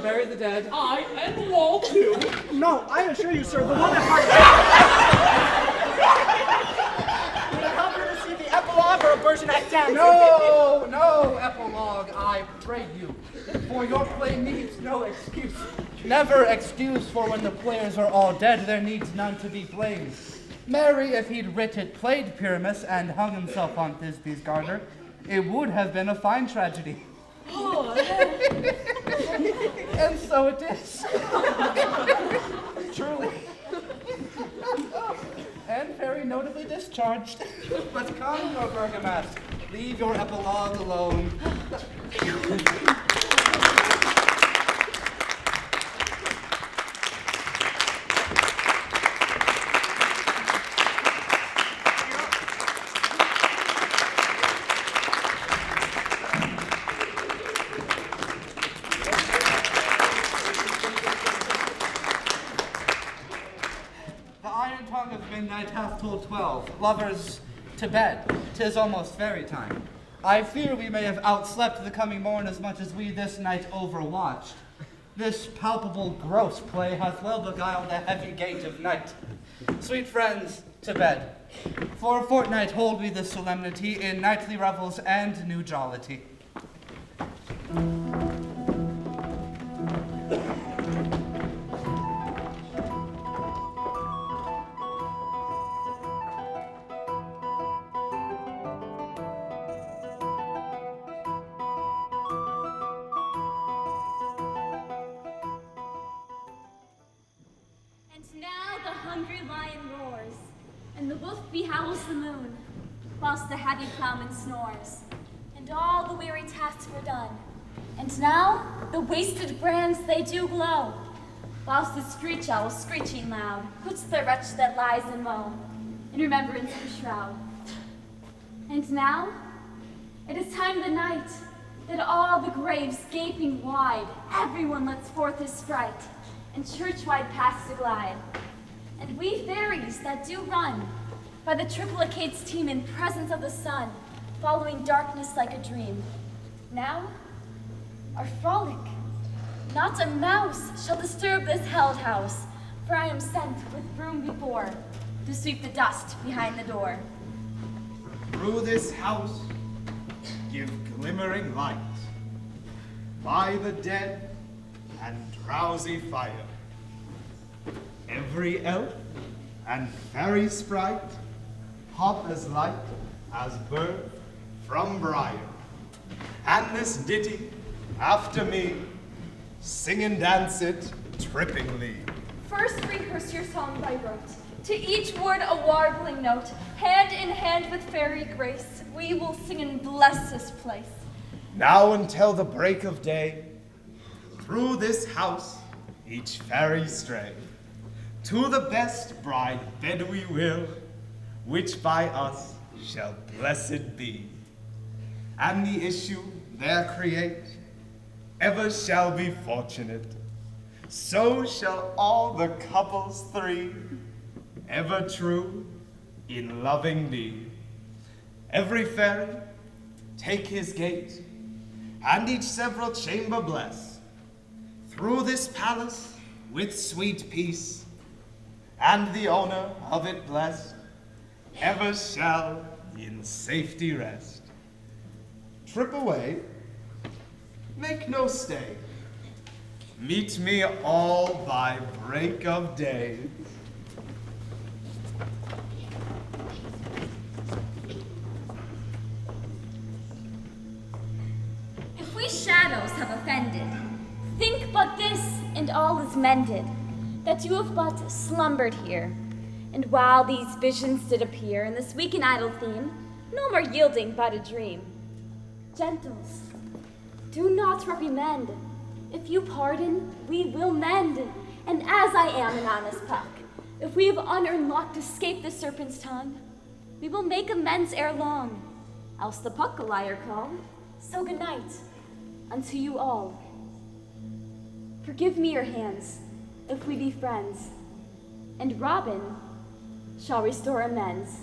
bury the dead. I and Wall too. No, I assure you, sir, the one at heart. Would it help you to see the epilogue or a version act down? No, no epilogue, I pray you. For your play needs no excuse. Never excuse, for when the players are all dead, there needs none to be blamed. Mary, if he'd writ it, played Pyramus and hung himself on Thisbe's garter, it would have been a fine tragedy. Oh. And so it is. Truly. And very notably discharged. But come, O Bergamask, leave your epilogue alone. The iron tongue of midnight hath told 12. Lovers, to bed. 'Tis almost fairy time. I fear we may have outslept the coming morn as much as we this night overwatched. This palpable gross play hath well beguiled the heavy gait of night. Sweet friends, to bed. For a fortnight hold we this solemnity in nightly revels and new jollity. And now the hungry lion roars, and the wolf behowls the moon, whilst the heavy plowman snores, and all the weary tasks were done. And now the wasted brands they do glow, whilst the screech owl screeching loud puts the wretch that lies in woe in remembrance of the shroud. And now it is time the night that all the graves gaping wide, everyone lets forth his sprite, and church-wide paths to glide. And we fairies that do run by the triplicate's team in presence of the sun, following darkness like a dream. Now, our frolic, not a mouse shall disturb this held house, for I am sent with broom before to sweep the dust behind the door. Through this house give glimmering light, by the dead and drowsy fire. Every elf and fairy sprite hop as light as bird from briar. And this ditty, after me, sing and dance it trippingly. First rehearse your song by rote, to each word a warbling note. Hand in hand with fairy grace, we will sing and bless this place. Now until the break of day, through this house each fairy stray. To the best bride bed we will, which by us shall blessed be. And the issue there create ever shall be fortunate. So shall all the couples three ever true in loving be. Every fairy take his gate, and each several chamber bless. Through this palace with sweet peace, and the owner of it blessed, ever shall in safety rest. Trip away, make no stay. Meet me all by break of day. If we shadows have offended, think but this, and all is mended, that you have but slumbered here. And while these visions did appear in this weak and idle theme, no more yielding but a dream. Gentles, do not reprimand. If you pardon, we will mend. And as I am an honest puck, if we have unearned luck to escape the serpent's tongue, we will make amends ere long, else the puck a liar call. So good night unto you all. Forgive me your hands, if we be friends, and Robin shall restore amends.